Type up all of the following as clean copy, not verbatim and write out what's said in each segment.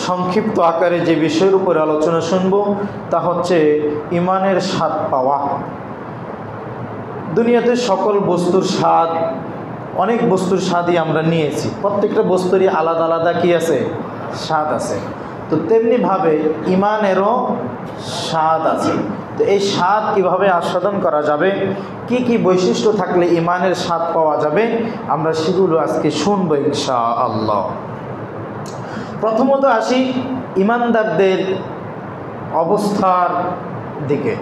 সংক্ষিপ্ত আকারে যে বিষয়ের উপরে আলোচনা শুনব তা হচ্ছে ঈমানের স্বাদ পাওয়া। দুনিয়াতে সকল বস্তুর স্বাদ, অনেক বস্তুর স্বাদই আমরা নিয়েছি, প্রত্যেকটা বস্তুরই আলাদা আলাদা কি আছে, স্বাদ আছে। তো তেমনিভাবে ঈমানেরও স্বাদ আছে। তো এই স্বাদ কীভাবে আস্বাদন করা যাবে, কি কি বৈশিষ্ট্য থাকলে ঈমানের স্বাদ পাওয়া যাবে, আমরা সেগুলো আজকে শুনবো ইনশাআল্লাহ। প্রথমত আসি ঈমানদারদের অবস্থার দিকে।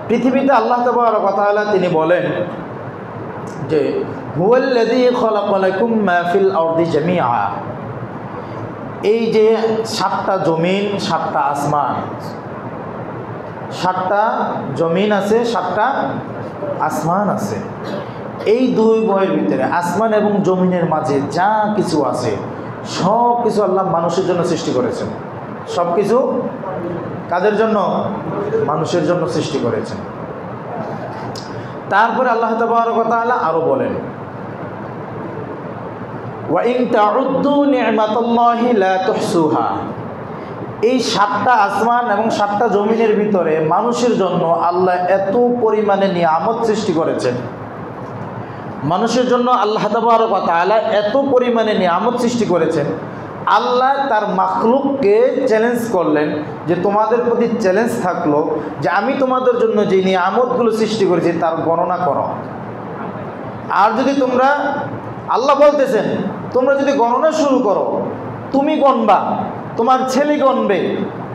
পৃথিবীতে আল্লাহ তাবারক ওয়া তাআলা তিনি বলেন যে হুয়াল্লাযী খালাকা লাকুম মা ফিল আরদি জামিআ। এই যে 7টা জমিন, 7টা আসমান, 7টা জমিন আছে, 7টা আসমান আছে। এই দুই বয়ের ভিতরে আসমান এবং জমিনের মাঝে যা কিছু আছে সব কিছু আল্লাহ মানুষের জন্য সৃষ্টি করেছেন। সব কিছু কাদের জন্য? মানুষের জন্য সৃষ্টি করেছেন। তারপরে আল্লাহ তাবারক ওয়া তাআলা আরো বলেন ওয়া ইন তাউদ্দু নি'মাতাল্লাহি লা তুহসুহা। এই 7টা আসমান এবং 7টা জমিনের ভিতরে মানুষের জন্য আল্লাহ এত পরিমাণে নিয়ামত সৃষ্টি করেছেন। মানুষের জন্য আল্লাহ তাবারক ওয়া তাআলা এত পরিমাণে নিয়ামত সৃষ্টি করেছেন। আল্লাহ তার মাখলুককে চ্যালেঞ্জ করলেন যে তোমাদের প্রতি চ্যালেঞ্জ থাকলো যে আমি তোমাদের জন্য যে নিয়ামতগুলো সৃষ্টি করেছি তার গণনা করো। আর যদি তোমরা, আল্লাহ বলতেছেন, তোমরা যদি গণনা শুরু করো, তুমি গণবা, তোমার ছেলে গণবে,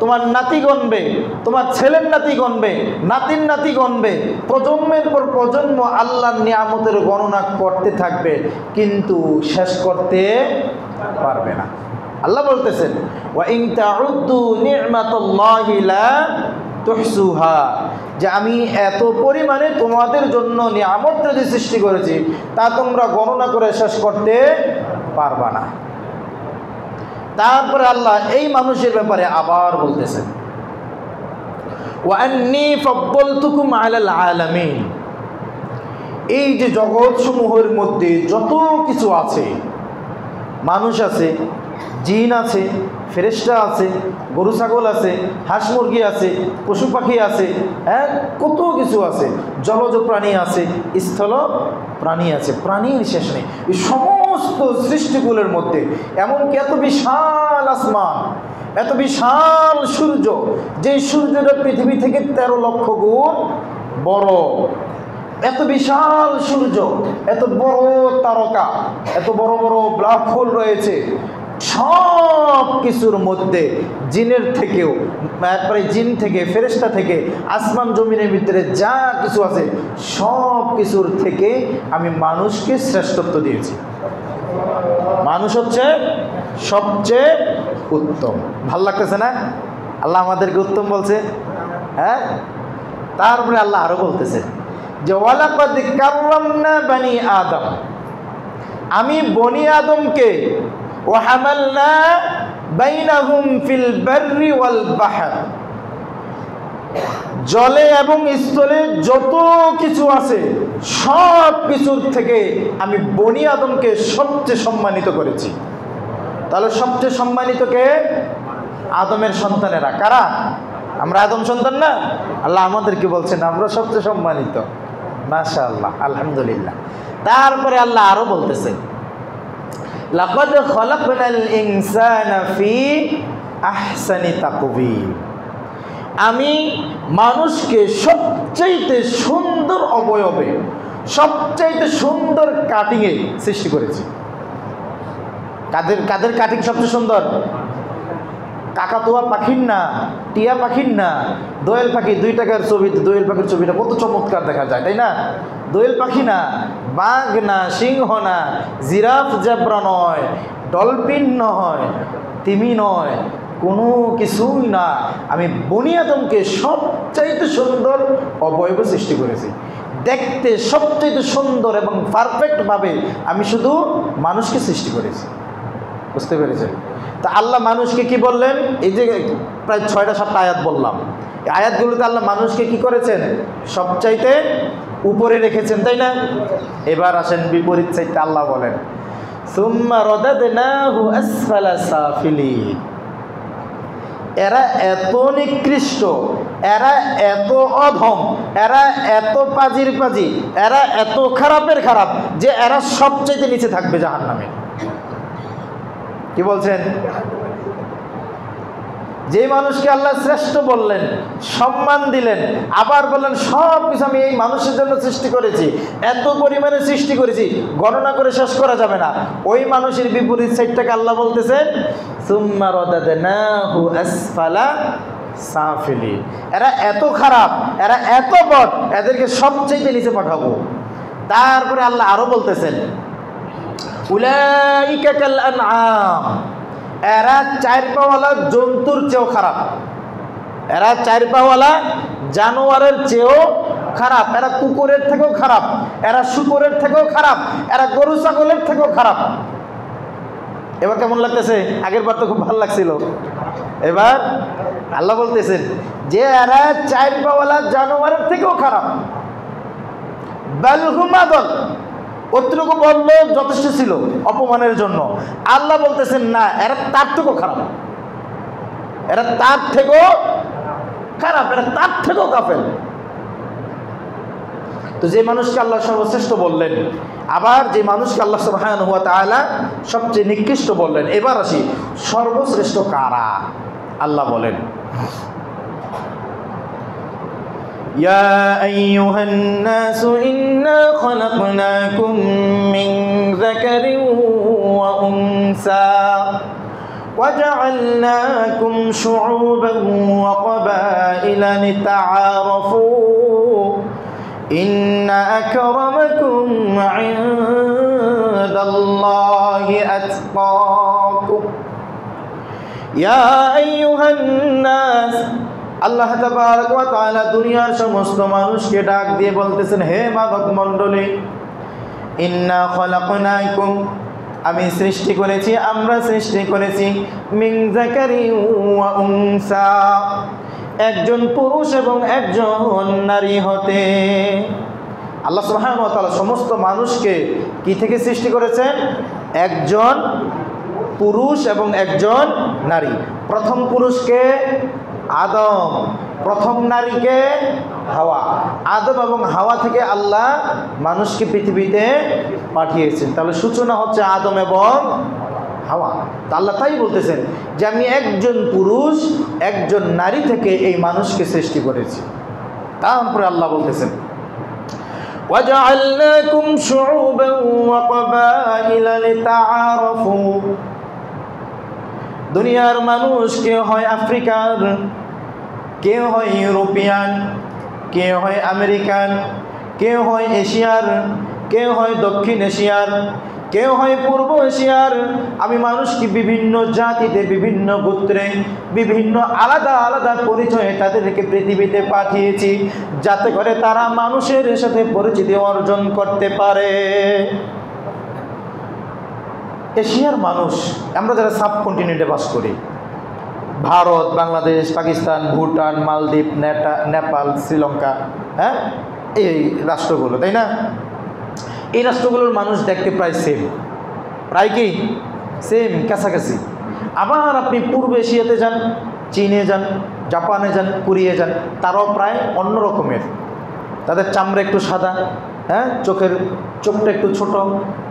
তোমার নাতি গণবে, তোমার ছেলের নাতি গণবে, নাতির নাতি গণবে, প্রজন্মের পর প্রজন্ম আল্লাহর নিয়ামতের গণনা করতে থাকবে, কিন্তু শেষ করতে পারবে না। আল্লাহ বলতেছেন ওয়া ইন তাউদ্দু নি'মাতাল্লাহি লা তুহসুহা, যে আমি এত পরিমাণে তোমাদের জন্য নিয়ামত যদি সৃষ্টি করেছি তা তোমরা গণনা করে শেষ করতে পারবা না। তারপরে আল্লাহ এই মানুষের ব্যাপারে আবার বলতেছেন ওয়া আন্নী ফাদ্দালতুকুম আলাল আলামিন। এই যে জগৎ সমূহের মধ্যে যত কিছু আছে, মানুষ আছে, জিন আছে, ফেরেশতা আছে, গরু ছাগল আছে, হাঁস মুরগি আছে, পশু পাখি আছে, হ্যাঁ কত কিছু আছে, জলজ প্রাণী আছে, স্থল প্রাণী আছে, প্রাণীর শেষ নেই। এই সমস্ত সৃষ্টিগুলোর মধ্যে এমনকি এত বিশাল আসমান, এত বিশাল সূর্য, যে সূর্যটা পৃথিবী থেকে 13 লক্ষ গুণ বড়, এত বিশাল সূর্য, এত বড় তারকা, এত বড় বড় ব্ল্যাক হোল রয়েছে, সব কিছুর মধ্যে জিনের থেকেও, একবারে জিন থেকে, ফেরেশতা থেকে, আসমান জমিনের ভিতরে যা কিছু আছে সব কিছুর থেকে আমি মানুষকে শ্রেষ্ঠত্ব দিয়েছি। মানুষ হচ্ছে সবচেয়ে উত্তম। ভাল লাগতেছে না? আল্লাহ আমাদেরকে উত্তম বলছে, হ্যাঁ। তারপরে আল্লাহ আরো বলতেছে যে ওয়ালাকাদ কাররামনা বানি আদম, আমি বনি আদমকে ওয়া হামালনা বাইনাহুম ফিল বাররি ওয়াল বাহর, জলে এবং স্থলে যত কিছু আছে সব কিছুর থেকে আমি বনি আদমকে সবচেয়ে সম্মানিত করেছি। তাহলে সবচেয়ে সম্মানিত কে? আদমের সন্তানেরা। কারা? আমরা আদম সন্তান না? আল্লাহ আমাদেরকে বলছেন আমরা সবচেয়ে সম্মানিত। মাশাআল্লাহ, আলহামদুলিল্লাহ। তারপরে আল্লাহ আরো বলতেছেন লাকাদ খালাকনাল ইনসানা ফি আহসানি তাকওয়িম, আমি মানুষকে সবচাইতে সুন্দর অবয়বে, সবচাইতে সুন্দর কাটিংয়ে সৃষ্টি করেছি। কাদের কাদের কাটিং সবচেয়ে সুন্দর? কাকাতুয়া পাখির না, টিয়া পাখির না, দোয়েল পাখি। 2 টাকার ছবিতে দোয়েল পাখির ছবিটা কত চমৎকার দেখা যায়, তাই না? দোয়েল পাখি না, বাঘ না, সিংহ না, জিরাফ জেব্রা নয়, ডলফিন নয়, তিমি নয়, কোনো কিছুই না। আমি বনি আদমকে সবচাইতে সুন্দর অবয়ব সৃষ্টি করেছি, দেখতে সবচাইতে সুন্দর এবং পারফেক্টভাবে আমি শুধু মানুষকে সৃষ্টি করেছি। বুঝতে পেরেছেন? তা আল্লাহ মানুষকে কি বললেন? এই যে প্রায় 6টা-7টা আয়াত বললাম, এই আয়াতগুলোতে আল্লাহ মানুষকে কি করেছেন? সবচাইতে উপরে রেখেছেন, তাই না? এবার আসেন বিপরীত সাইডটা। আল্লাহ বলেন সুম্মা রাদাদনাহু আসফালা সাফিলিন, এরা এত নিকৃষ্ট, এরা এত অধম, এরা এত পাজির পাজি, এরা এত খারাপের খারাপ যে এরা সবচাইতে নিচে থাকবে জাহান্নামে। কি বলছেন? যে মানুষকে আল্লাহ শ্রেষ্ঠ বললেন, সম্মান দিলেন, আবার বললেন সব কিছু আমি এই মানুষের জন্য সৃষ্টি করেছি, এত পরিমাণে সৃষ্টি করেছি গণনা করে শেষ করা যাবে না, ওই মানুষের বিপরীত সাইডটাকে আল্লাহ বলতেছেন সুম্মা রাদাদনাহু আসফালা সাফিলিন। এরা এত খারাপ, এরা এত বদ, এদেরকে সবচেয়ে নিচে পাঠাবো। তারপরে আল্লাহ আরো বলতেছেন উলাইকা কাল আনআম, এরা চার পাওয়ালা জন্তুর চেয়েও খারাপ, এরা চার পাওয়ালা জানোয়ারের চেয়েও খারাপ, এরা কুকুরের থেকেও খারাপ, এরা শুকরের থেকেও খারাপ, এরা গরু ছাগলের থেকেও খারাপ। এবার কেমন লাগতেছে? আগের বার তো খুব ভালো লাগছিল, এবার আল্লাহ বলতেছেন যে এরা চার পাওয়ালা জানোয়ারের থেকেও খারাপ। বালহুম আদল, অতটুকু বললো যথেষ্ট ছিল অপমানের জন্য। আল্লাহ বলতেছেন না, এরা তার থেকেও খারাপ, এরা তার থেকেও খারাপ, এরা তার থেকেও কাফের। তো যে মানুষকে আল্লাহ সর্বশ্রেষ্ঠ বললেন, আবার যে মানুষকে আল্লাহ সুবহানাহু ওয়া তাআলা সবচেয়ে নিকৃষ্ট বললেন, এবার আসি সর্বশ্রেষ্ঠ কারা। আল্লাহ বলেন يا أيها الناس إنا خلقناكم من ذكر وأنثى وجعلناكم شعوبا وقبائل لتعارفوا إن أكرمكم عند الله أتقاكم يا أيها الناس। আল্লাহ তাবারক ওয়া তাআলা দুনিয়ার সমস্ত মানুষকে ডাক দিয়ে বলতেছেন, হে মানব মণ্ডলী, ইন্না খলাকনাকুম, আমি সৃষ্টি করেছি, আমরা সৃষ্টি করেছি, মিন যাকারিন ওয়া উনসা, একজন পুরুষ এবং একজন নারী হতে। আল্লাহ সুবহানাহু ওয়া তাআলা সমস্ত মানুষকে কি থেকে সৃষ্টি করেছেন? একজন পুরুষ এবং একজন নারী। প্রথম পুরুষকে আদম, প্রথম নারীকে হাওয়া। আদম এবং হাওয়া থেকে আল্লাহ মানুষকে পৃথিবীতে পাঠিয়েছেন। তাহলে সূচনা হচ্ছে আদম এবং হাওয়া। তা আল্লাহ তাই বলতেছেন যে আমি একজন পুরুষ একজন নারী থেকে এই মানুষকে সৃষ্টি করেছি। তারপরে আল্লাহ বলতেছেন ওয়াজআলনাকুম শুউবান ওয়া ক্বাবাইলা লিতাআরাফু। দুনিয়ার মানুষ কেউ হয় আফ্রিকার, কেউ হয় ইউরোপিয়ান, কেউ হয় আমেরিকান, কেউ হয় এশিয়ার, কেউ হয় দক্ষিণ এশিয়ার, কেউ হয় পূর্ব এশিয়ার। আমি মানুষকে বিভিন্ন জাতিতে, বিভিন্ন গোত্রে, বিভিন্ন আলাদা আলাদা পরিচয়ে তাদেরকে পৃথিবীতে পাঠিয়েছি, যাতে করে তারা মানুষের সাথে পরিচিতি অর্জন করতে পারে। এশিয়ার মানুষ, আমরা যারা সাবকন্টিনেন্টে বাস করি, ভারত, বাংলাদেশ, পাকিস্তান, ভুটান, মালদ্বীপ, নেপাল, শ্রীলঙ্কা, হ্যাঁ, এই রাষ্ট্রগুলো, তাই না? এই রাষ্ট্রগুলোর মানুষ দেখতে প্রায় সেম, প্রায় কি সেম, কাছাকাছি। আবার আপনি পূর্ব এশিয়াতে যান, চীনে যান, জাপানে যান, কোরিয়া যান, তারাও প্রায় অন্য রকমের। তাদের চামড়া একটু সাদা, হ্যাঁ, চোখটা একটু ছোট,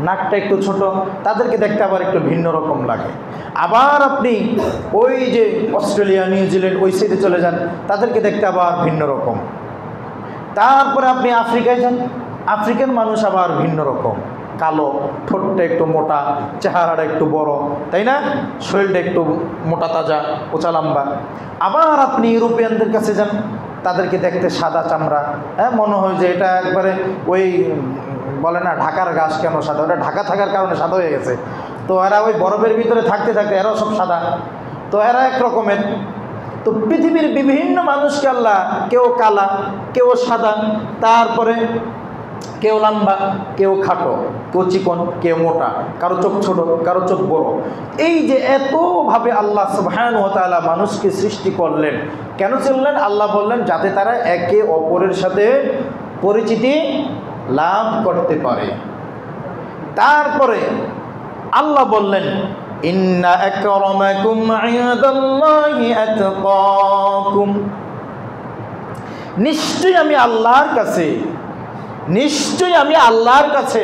নাকটা একটু ছোট, তাদেরকে দেখতে আবার একটু ভিন্ন রকম লাগে। আবার আপনি ওই যে অস্ট্রেলিয়া, নিউজিল্যান্ড ওই সাইডে চলে যান, তাদেরকে দেখতে আবার ভিন্ন রকম। তারপরে আপনি আফ্রিকায় যান, আফ্রিকান মানুষ আবার ভিন্ন রকম, কালো, ঠোঁটটা একটু মোটা, চেহারাটা একটু বড়, তাই না? শরীরটা একটু মোটা তাজা, উঁচা লম্বা। আবার আপনি ইউরোপিয়ানদের কাছে যান, তাদেরকে দেখতে সাদা চামড়া, হ্যাঁ, মনে হয় যে এটা একবারে ওই বলে না ঢাকার ঘাস কেন সাদা, ওটা ঢাকা থাকার কারণে সাদা হয়ে গেছে। তো এরা ওই বরফের ভিতরে থাকতে থাকতে এরাও সব সাদা, তো এরা এক রকমের। তো পৃথিবীর বিভিন্ন মানুষকে আল্লাহ, কেউ কালা, কেউ সাদা, তারপরে কেউ লম্বা, কেউ খাটো, কেউ চিকন, কেউ মোটা, কারো চোখ ছোট, কারো চোখ বড়। এই যে এতভাবে আল্লাহ সুবহানাহু ওয়া তাআলা মানুষকে সৃষ্টি করলেন, কেন চললেন? আল্লাহ বললেন যাতে তারা একে অপরের সাথে পরিচিতি লাভ করতে পারে। তারপরে আল্লাহ বললেন ইন্না আকরামাকুম ইনদাল্লাহি আতকাকুম, নিশ্চয়ই আমি আল্লাহর কাছে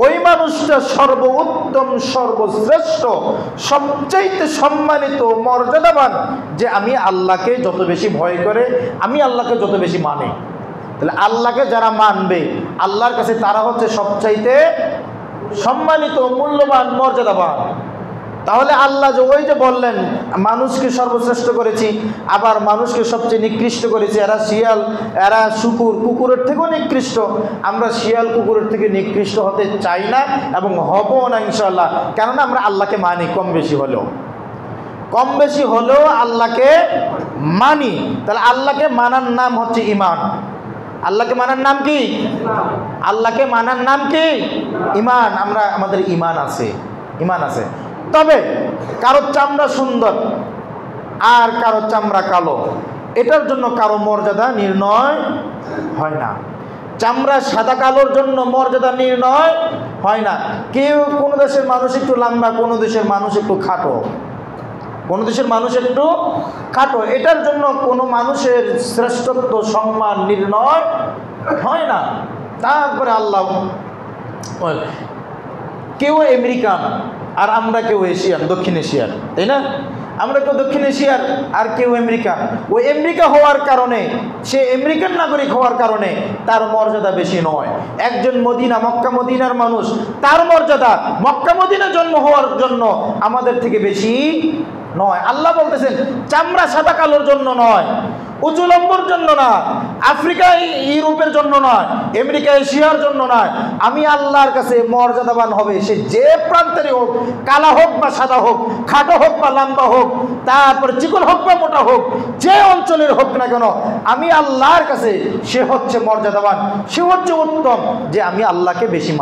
ওই মানুষটা সর্বোত্তম, সর্বশ্রেষ্ঠ, সবচাইতে সম্মানিত, মর্যাদাবান, যে আমি আল্লাহকে যত বেশি ভয় করে, আমি আল্লাহকে যত বেশি মানে। তাহলে আল্লাহকে যারা মানবে আল্লাহর কাছে তারা হচ্ছে সবচাইতে সম্মানিত, মূল্যবান, মর্যাদাবান। তাহলে আল্লাহ যে ওই যে বললেন মানুষকে সর্বশ্রেষ্ঠ করেছি, আবার মানুষকে সবচেয়ে নিকৃষ্ট করেছি, এরা শিয়াল, এরা কুকুরের থেকেও নিকৃষ্ট। আমরা শিয়াল কুকুরের থেকে নিকৃষ্ট হতে চাই না এবং হব না ইনশাআল্লাহ। কেননা আমরা আল্লাহকে মানি, কম বেশি হলেও আল্লাহকে মানি। তাহলে আল্লাহকে মানার নাম হচ্ছে ঈমান। আল্লাহকে মানার নাম কি? আল্লাহকে মানার নাম কি? ঈমান। আমাদের ঈমান আছে। তবে কারো চামড়া সুন্দর আর কারো চামড়া কালো, এটার জন্য কারো মর্যাদা নির্ণয় হয় না। চামড়া সাদা কালোর জন্য মর্যাদা নির্ণয় হয় না। কোনো দেশের মানুষ একটু লম্বা, কোনো দেশের মানুষ একটু খাটো, এটার জন্য কোনো মানুষের শ্রেষ্ঠত্ব, সম্মান নির্ণয় হয় না। তারপরে আল্লাহ, কেউ আমেরিকান আর আমরা কেউ এশিয়ান, দক্ষিণ এশিয়ার, তাই না? আমরা কেউ দক্ষিণ এশিয়ার আর কেউ আমেরিকান। ওই আমেরিকা হওয়ার কারণে, সে আমেরিকান নাগরিক হওয়ার কারণে তার মর্যাদা বেশি নয়। একজন মক্কা মদিনার মানুষ, তার মর্যাদা মক্কা মদিনা জন্ম হওয়ার জন্য আমাদের থেকে বেশি নয়। আল্লাহ বলতেছেন চামড়া সাদা কালোর জন্য নয়, উঁচু লম্বর জন্য না, আফ্রিকা ইউরোপের জন্য নয়, আমেরিকা এশিয়ার জন্য নয়। আমি আল্লাহর কাছে মর্যাদাবান হবে সে যে প্রান্তেরই হোক, কালা হোক বা সাদা হোক, খাটো হোক বা লম্বা হোক, তারপর চিকন হোক বা মোটা হোক, যে অঞ্চলের হোক না কেন, আমি আল্লাহর কাছে সে হচ্ছে মর্যাদাবান, সে হচ্ছে উত্তম, যে আমি আল্লাহকে বেশি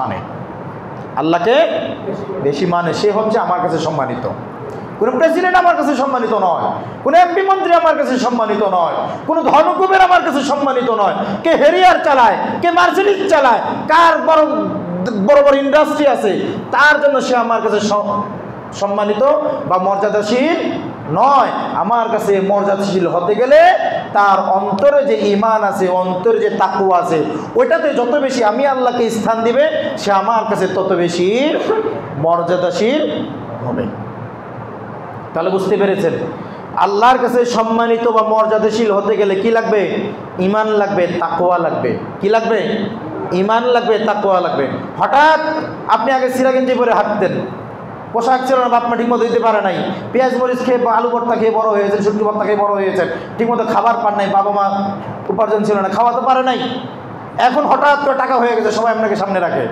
মানে, সে হচ্ছে আমার কাছে সম্মানিত। কোনো প্রেসিডেন্ট আমার কাছে সম্মানিত নয়, কোনো এমপি মন্ত্রী আমার কাছে সম্মানিত নয়, কোনো ধনকুবের আমার কাছে সম্মানিত নয়। কে হেরিয়ার চালায়, কে মার্সিডিজ চালায়, কার বড় বড় ইন্ডাস্ট্রি আছে, তার জন্য সে আমার কাছে সম্মানিত বা মর্যাদাশীল নয়। আমার কাছে মর্যাদাশীল হতে গেলে তার অন্তরে যে ঈমান আছে, অন্তরে যে তাকওয়া আছে, ওইটাতে যত বেশি আমি আল্লাহকে স্থান দিবে, সে আমার কাছে তত বেশি মর্যাদাশীল হবে। তাহলে বুঝতে পেরেছেন, আল্লাহর কাছে সম্মানিত বা মর্যাদাশীল হতে গেলে কি লাগবে? ঈমান লাগবে, তাকওয়া লাগবে। কি লাগবে? ঈমান লাগবে, তাকওয়া লাগবে। হঠাৎ আপনি আগে সিরা গেঞ্জি পরে হাঁটতেন, পোশাক ছিল না, বাপ মা ঠিকমতো দিতে পারে নাই, পেঁয়াজ মরিচ খেয়ে বা আলু ভর্তা খেয়ে বড় হয়েছেন, সবজি ভর্তা খেয়ে বড় হয়েছেন, ঠিকমতো খাবার পান নাই, বাবা মা উপার্জন ছিল না, খাওয়াতে পারে নাই। এখন হঠাৎ করে টাকা হয়ে গেছে, সবাই আপনাকে সামনে রাখে,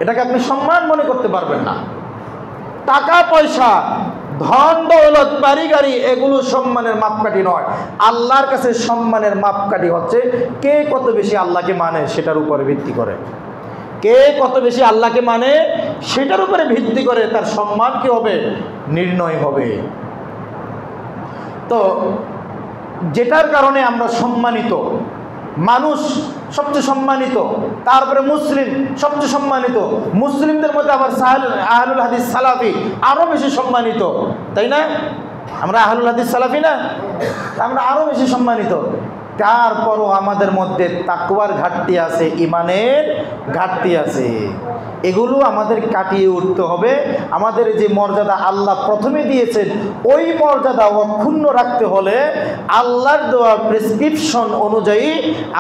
এটাকে আপনি সম্মান মনে করতে পারবেন না। টাকা পয়সা, ধন দৌলত, বাড়ি গাড়ি, এগুলো সম্মানের মাপকাঠি নয়। আল্লাহর কাছে সম্মানের মাপকাঠি হচ্ছে কে কত বেশি আল্লাহকে মানে, সেটার উপরে ভিত্তি করে। কে কত বেশি আল্লাহকে মানে সেটার উপরে ভিত্তি করে তার সম্মান কি হবে? নির্ণয় হবে। তো যেটার কারণে আমরা সম্মানিত, মানুষ সবচেয়ে সম্মানিত, তারপরে মুসলিম সবচেয়ে সম্মানিত, মুসলিমদের মধ্যে আবার আহলুল হাদিস সালাফি আরও বেশি সম্মানিত, তাই না? আমরা আহলুল হাদিস সালাফি না, আমরা আরও বেশি সম্মানিত। তারপরও আমাদের মধ্যে তাকওয়ার ঘাটতি আছে, ঈমানের ঘাটতি আছে। এগুলো আমাদের কাটিয়ে উঠতে হবে। আমাদের যে মর্যাদা আল্লাহ প্রথমে দিয়েছেন, ওই মর্যাদা অক্ষুণ্ণ রাখতে হলে আল্লাহর দেওয়া প্রেসক্রিপশন অনুযায়ী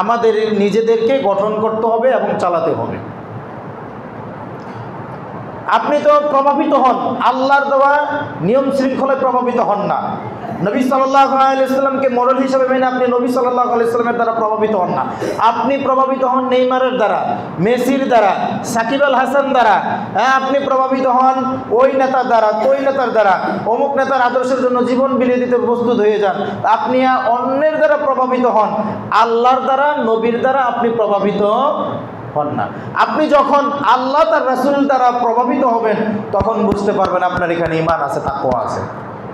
আমাদের নিজেদেরকে গঠন করতে হবে এবং চালাতে হবে। আপনি তো প্রভাবিত হন, আল্লাহর দেওয়া নিয়ম শৃঙ্খলায় প্রভাবিত হন না। নবী সাল্লাল্লাহু আলাইহি ওয়াসাল্লামকে মডেল হিসেবে মেনে আপনি নবী সাল্লাল্লাহু আলাইহি ওয়াসাল্লামের দ্বারা প্রভাবিত হন না। আপনি প্রভাবিত হন নেইমারের দ্বারা, মেসির দ্বারা, সাকিব আল হাসান দ্বারা। আপনি প্রভাবিত হন ওই নেতার দ্বারা, ওই নেতার দ্বারা, অমুক নেতার আদর্শের জন্য জীবন বিলিয়ে দিতে প্রস্তুত হয়ে যান। আপনি অন্যের দ্বারা প্রভাবিত হন, আল্লাহর দ্বারা, নবীর দ্বারা আপনি প্রভাবিত হন না। আপনি যখন আল্লাহ তার রাসূল দ্বারা প্রভাবিত হবেন, তখন বুঝতে পারবেন আপনার এখানে ঈমান আছে, তাকওয়া আছে।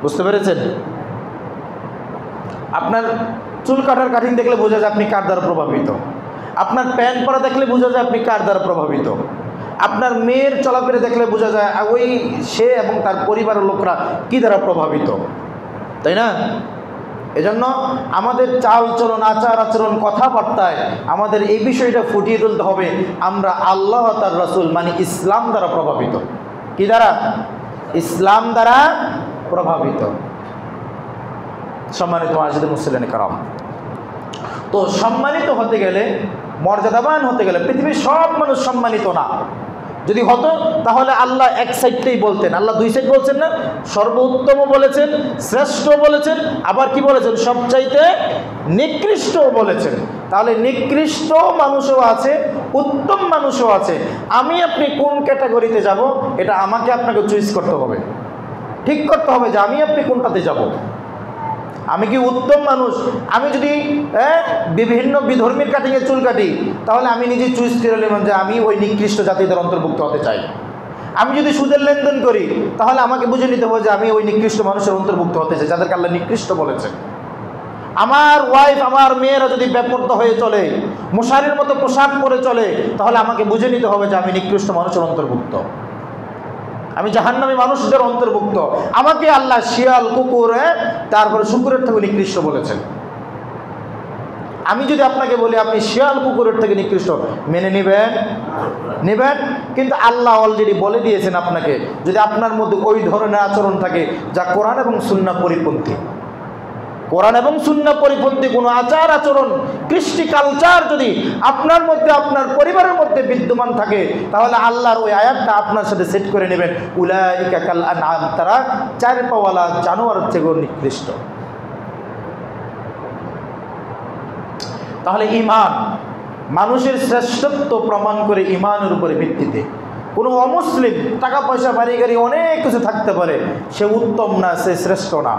বুঝতে পেরেছেন? আপনার চুল কাটার কাটিং দেখলে বোঝা যায় আপনি কার দ্বারা প্রভাবিত। আপনার প্যান্ট পরা দেখলে বোঝা যায় আপনি কার দ্বারা প্রভাবিত। আপনার মেয়ের চলাফেরা দেখলে বোঝা যায় ওই সে এবং তার পরিবারের লোকরা কী দ্বারা প্রভাবিত, তাই না? এজন্য আমাদের চাল চলন, আচার আচরণ, কথাবার্তায় আমাদের এই বিষয়টা ফুটিয়ে তুলতে হবে আমরা আল্লাহ তার রাসূল মানে ইসলাম দ্বারা প্রভাবিত। কি দ্বারা? ইসলাম দ্বারা প্রভাবিত। সম্মানিত মুআজ্জিদিন মুসলিমিন کرام, তো সম্মানিত হতে গেলে, মর্যাদাবান হতে গেলে, পৃথিবীর সব মানুষ সম্মানিত না। যদি হতো তাহলে আল্লাহ এক সাইডটাই বলতেন, আল্লাহ দুই সাইড বলছেন না, সর্বোত্তম বলেছেন, শ্রেষ্ঠ বলেছেন, আবার কি বলেছেন, সবচাইতে নিকৃষ্ট বলেছেন। তাহলে নিকৃষ্ট মানুষও আছে, উত্তম মানুষও আছে। আমি আপনি কোন ক্যাটাগরিতে যাব এটা আমাকে আপনাকে চয়েস করতে হবে, ঠিক করতে হবে যে আমি আপনি কোনটাতে যাব। আমি কি উত্তম মানুষ? আমি যদি বিভিন্ন বিধর্মীর কাটিংয়ে চুল কাটি তাহলে আমি নিজে চুজ করে নেবেন যে আমি ওই নিকৃষ্ট জাতিদের অন্তর্ভুক্ত হতে চাই। আমি যদি সুদের লেনদেন করি তাহলে আমাকে বুঝে নিতে হবে যে আমি ওই নিকৃষ্ট মানুষের অন্তর্ভুক্ত হতে চাই যাদেরকে আল্লাহ নিকৃষ্ট বলেছেন। আমার ওয়াইফ, আমার মেয়েরা যদি বেপরদা হয়ে চলে, মশারির মতো পোশাক পরে চলে, তাহলে আমাকে বুঝে নিতে হবে যে আমি নিকৃষ্ট মানুষের অন্তর্ভুক্ত, আমি জাহান্নামী মানুষদের অন্তর্ভুক্ত। আমাকে আল্লাহ শিয়াল, কুকুর, তারপরে শুকুরের থেকে নিকৃষ্ট বলেছেন। আমি যদি আপনাকে বলি আপনি শিয়াল কুকুরের থেকে নিকৃষ্ট, মেনে নেবেন? কিন্তু আল্লাহ অলরেডি বলে দিয়েছেন আপনাকে, যদি আপনার মধ্যে ওই ধরনের আচরণ থাকে যা কোরআন এবং সুন্নাহ পরিপন্থী, কোরআন এবং সুন্নাহ পরিপন্থী কোনো আচার আচরণ, কৃষ্টি কালচার যদি আপনার মধ্যে, আপনার পরিবারের মধ্যে বিদ্যমান থাকে, তাহলে আল্লাহর ওই আয়াতটা আপনার সাথে সেট করে নেবেন, উলাইকা কাল আনআম, তারা চার পাওয়ালা জানোয়ারের থেকেও নিকৃষ্ট। তাহলে ঈমান, মানুষের শ্রেষ্ঠত্ব প্রমাণ করে ঈমানের উপরে ভিত্তিতে। কোনো অমুসলিম টাকা পয়সা, বাড়ি গাড়ি, অনেক কিছু থাকতে পারে, সে উত্তম না, সে শ্রেষ্ঠ না।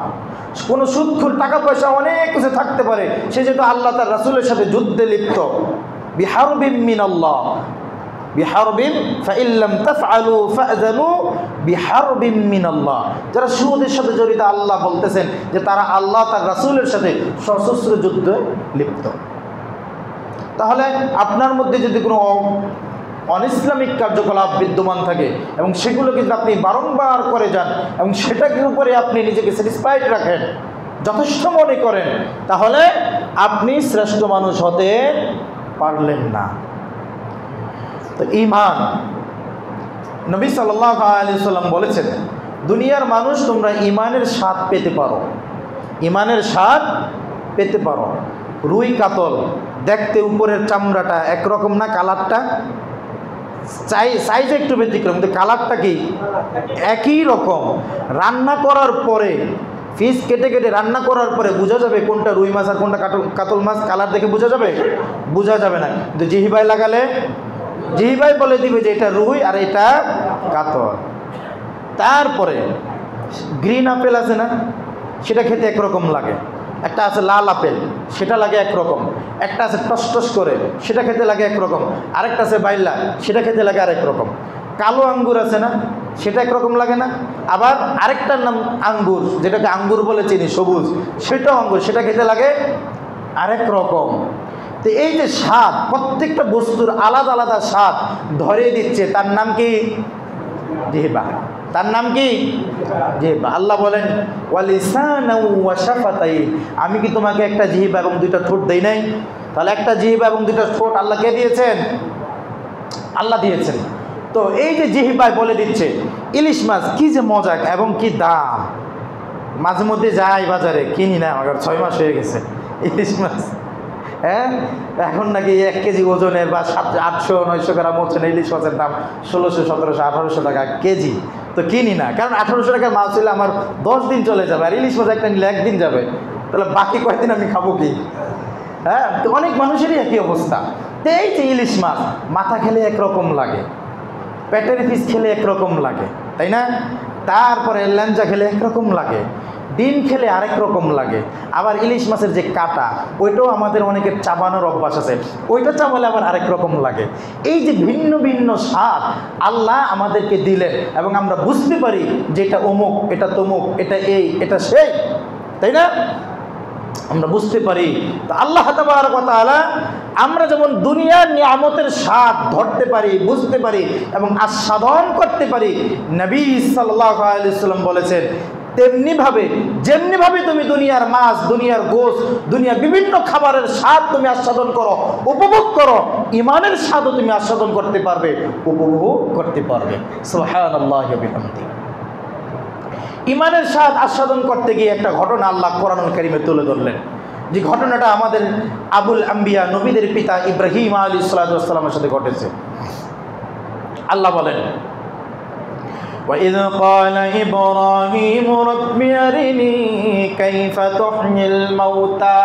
কোনো সুদখোর, টাকা পয়সা অনেক কিছু থাকতে পারে, সে যেহেতু আল্লাহ তার রাসূলের সাথে যুদ্ধে লিপ্ত, বিহারবিম মিনাল্লাহ, বিহারবিম ফাইল্লাম তাফআলু ফাযনু বিহারবিম মিনাল্লাহ। যারা সুদের সাথে জড়িত, আল্লাহ বলতেছেন যে তারা আল্লাহ তার রাসূলের সাথে সশস্ত্র যুদ্ধে লিপ্ত। তাহলে আপনার মধ্যে যদি কোনো অনইসলামিক কার্যকলাপ বিদ্যমান থাকে এবং সেগুলো কিন্তু আপনি বারংবার করে যান এবং সেটাকে উপরে আপনি নিজেকে স্যাটিসফাইড রাখেন, যথেষ্ট মনে করেন, তাহলে আপনি শ্রেষ্ঠ মানুষ হতে পারলেন না। তো ঈমান, নবী সাল্লাল্লাহু আলাইহি ওয়াসাল্লাম বলেছেন, দুনিয়ার মানুষ তোমরা ঈমানের স্বাদ পেতে পারো, ঈমানের স্বাদ পেতে পারো। রুই কাতল দেখতে উপরের চামড়াটা একরকম না, কালারটা সাইজ একটু ব্যতিক্রম, কিন্তু কালারটা কি একই রকম। রান্না করার পরে, ফিশ কেটে কেটে রান্না করার পরে বোঝা যাবে কোনটা রুই মাছ আর কোনটা কাতল মাছ, কালার দেখে বোঝা যাবে? বোঝা যাবে না। কিন্তু জিহিবাই লাগালে জিহিবাই বলে দিবে যে এটা রুই আর এটা কাতল। তারপরে গ্রিন আপেল আছে না, সেটা খেতে একরকম লাগে। একটা আছে লাল আপেল, সেটা লাগে একরকম। একটা আছে টসটস করে, সেটা খেতে লাগে একরকম। আরেকটা আছে বাইলা, সেটা খেতে লাগে আরেক রকম। কালো আঙ্গুর আছে না, সেটা একরকম লাগে না। আবার আরেকটার নাম আঙ্গুর, যেটাকে আঙ্গুর বলে চিনি, সবুজ, সেটাও আঙ্গুর, সেটা খেতে লাগে আরেক রকম। তো এই যে স্বাদ, প্রত্যেকটা বস্তুর আলাদা আলাদা স্বাদ ধরিয়ে দিচ্ছে, তার নাম কি? জিহ্বা। তার নাম কি? জিহ্বা। আল্লাহ বলেন ওয়ালিসানাও ওয়া শাফাতাইন, আমি কি তোমাকে একটা জিহ্বা এবং দুইটা ঠোঁট দেই নাই? তাহলে একটা জিহ্বা এবং দুইটা ঠোঁট আল্লাহ কে দিয়েছেন? আল্লাহ দিয়েছেন। তো এই যে জিহ্বায় বলে দিচ্ছে ইলিশ মাছ কি যে মজা এবং কি দাম। মাঝে মধ্যে যাই বাজারে, কিনি না, আমার 6 মাস হয়ে গেছে ইলিশ মাছ। হ্যাঁ, এখন নাকি 1 কেজি ওজনের বা 800-900 গ্রাম ওজনের ইলিশ মাছের দাম 1600, 1700, 1800 টাকা কেজি। তো কিনি না, কারণ 1800 টাকার মাছ হলে আমার 10 দিন চলে যাবে, আর ইলিশ মাছ একটা নিলে 1 দিন যাবে, তাহলে বাকি কয়েকদিন আমি খাবো কি? হ্যাঁ, তো অনেক মানুষেরই একই অবস্থা। তো এই যে ইলিশ মাছ, মাথা খেলে একরকম লাগে, পেটের পিস খেলে একরকম লাগে, তাই না? তারপরে ল্যাঞ্জা খেলে একরকম লাগে, ডিম খেলে আরেক রকম লাগে। আবার ইলিশ মাছের যে কাটা, ওইটাও আমাদের অনেকের চাবানোর অভ্যাস আছে, ওইটা চাবালে আবার আরেক রকম লাগে। এই যে ভিন্ন ভিন্ন স্বাদ আল্লাহ আমাদেরকে দিলেন এবং আমরা বুঝতে পারি যে এটা অমুক, এটা তমুক, এটা এই, এটা সেই, তাই না? আমরা বুঝতে পারি। তো আল্লাহ তাবারক ওয়া তাআলা আমরা যেমন দুনিয়ার নিয়ামতের স্বাদ ধরতে পারি, বুঝতে পারি এবং আস্বাদন করতে পারি, নবী সাল্লাল্লাহু আলাইহি ওয়াসাল্লাম বলেছেন যেমনিভাবে তুমি দুনিয়ার মাছ, দুনিয়ার গোশত, দুনিয়ার বিভিন্ন খাবারের স্বাদ তুমি আস্বাদন করো, উপভোগ করো, ঈমানের স্বাদও তুমি আস্বাদন করতে পারবে, উপভোগ করতে পারবে। সুবহানাল্লাহি ওয়া বিহামদিহি। ঈমানের স্বাদ আস্বাদন করতে গিয়ে একটা ঘটনা আল্লাহ কোরআনুল কারীমে তুলে ধরলেন, যে ঘটনাটা আমাদের আবুল আম্বিয়া নবীদের পিতা ইব্রাহিম আলাইহিস সালাতু ওয়াস সালামের সাথে ঘটেছে। আল্লাহ বলেন, وَإِذْ قَالَ إِبْرَاهِيمُ رَبِّ أَرِنِي كَيْفَ تُحْيِي الْمَوْتَى।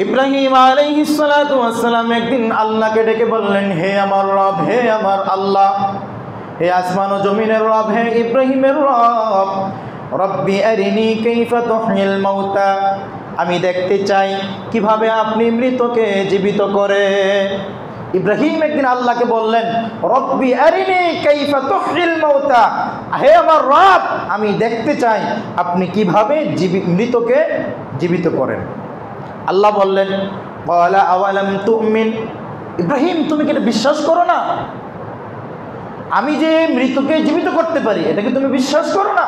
ইব্রাহিম আলাইহিস সালাতু ওয়াস সালাম একদিন আল্লাহকে ডেকে বললেন, হে আমার রব, হে আমার আল্লাহ, হে আসমান ও জমিনের রব, হে ইব্রাহিমের রব, রব্বি আরিনি কাইফা তুহয়িল মাউতা, আমি দেখতে চাই কিভাবে আপনি মৃতকে জীবিত করে। ইব্রাহিম একদিন আল্লাহকে বললেন, রব্বি আরিনি কাইফা তুহয়িল মাউতা, হে আমার রব, আমি দেখতে চাই আপনি কিভাবে মৃতকে জীবিত করেন। আল্লাহ বললেন, ক্বালা আওয়ালাম তুমিন, ইব্রাহিম তুমি কি এটা বিশ্বাস করো না? আমি যে মৃতকে জীবিত করতে পারি, এটা কি তুমি বিশ্বাস করো না?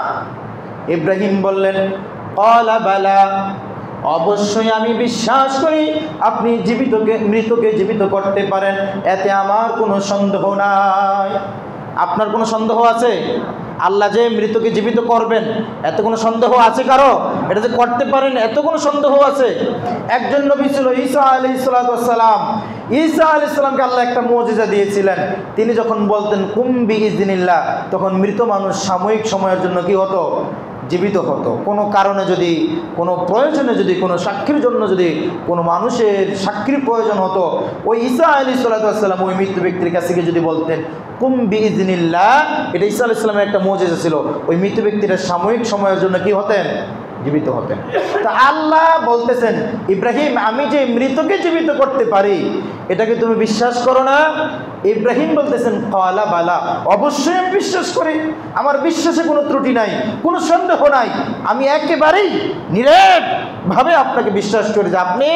ইব্রাহিম বললেন, ক্বালা বালা, অবশ্যই আমি বিশ্বাস করি আপনি মৃতকে জীবিত করতে পারেন, এতে আমার কোনো সন্দেহ নাই। আপনার কোনো সন্দেহ আছে? আল্লাহ যে মৃতকে জীবিত করবেন এত কোনো সন্দেহ আছে কারো? এটা যে করতে পারেন এত কোনো সন্দেহ আছে? একজন নবী ছিল ঈসা আলাইহিস সালাম। ঈসা আলাইহিস সালামকে আল্লাহ একটা মুজিজা দিয়েছিলেন। তিনি যখন বলতেন কুম বিইজনিল্লাহ, তখন মৃত মানুষ সাময়িক সময়ের জন্য কি হতো? জীবিত হতো। কোনো কারণে যদি, কোনো প্রয়োজনে যদি, কোনো সাক্ষীর জন্য যদি কোনো মানুষের সাক্ষীর প্রয়োজন হতো, ওই ঈসা আলাইহিস সালাম ওই মৃত ব্যক্তির কাছে গিয়ে যদি বলতেন কুম বিইজনিল্লাহ, এটা ঈসা আলাইহিস সালামের একটা মুজিজা ছিল, ওই মৃত ব্যক্তিরা সাময়িক সময়ের জন্য কি হতেন? জীবিত হতেন। তা আল্লাহ বলতেছেন, ইব্রাহিম আমি যে মৃতকে জীবিত করতে পারি এটাকে তুমি বিশ্বাস করো না? ইব্রাহিম বলতেছেন, ক্বালা বালা, অবশ্যই আমি বিশ্বাস করি, আমার বিশ্বাসে কোনো ত্রুটি নাই, কোনো সন্দেহ নাই, আমি একেবারেই নিরেটভাবে আপনাকে বিশ্বাস করি যে আপনি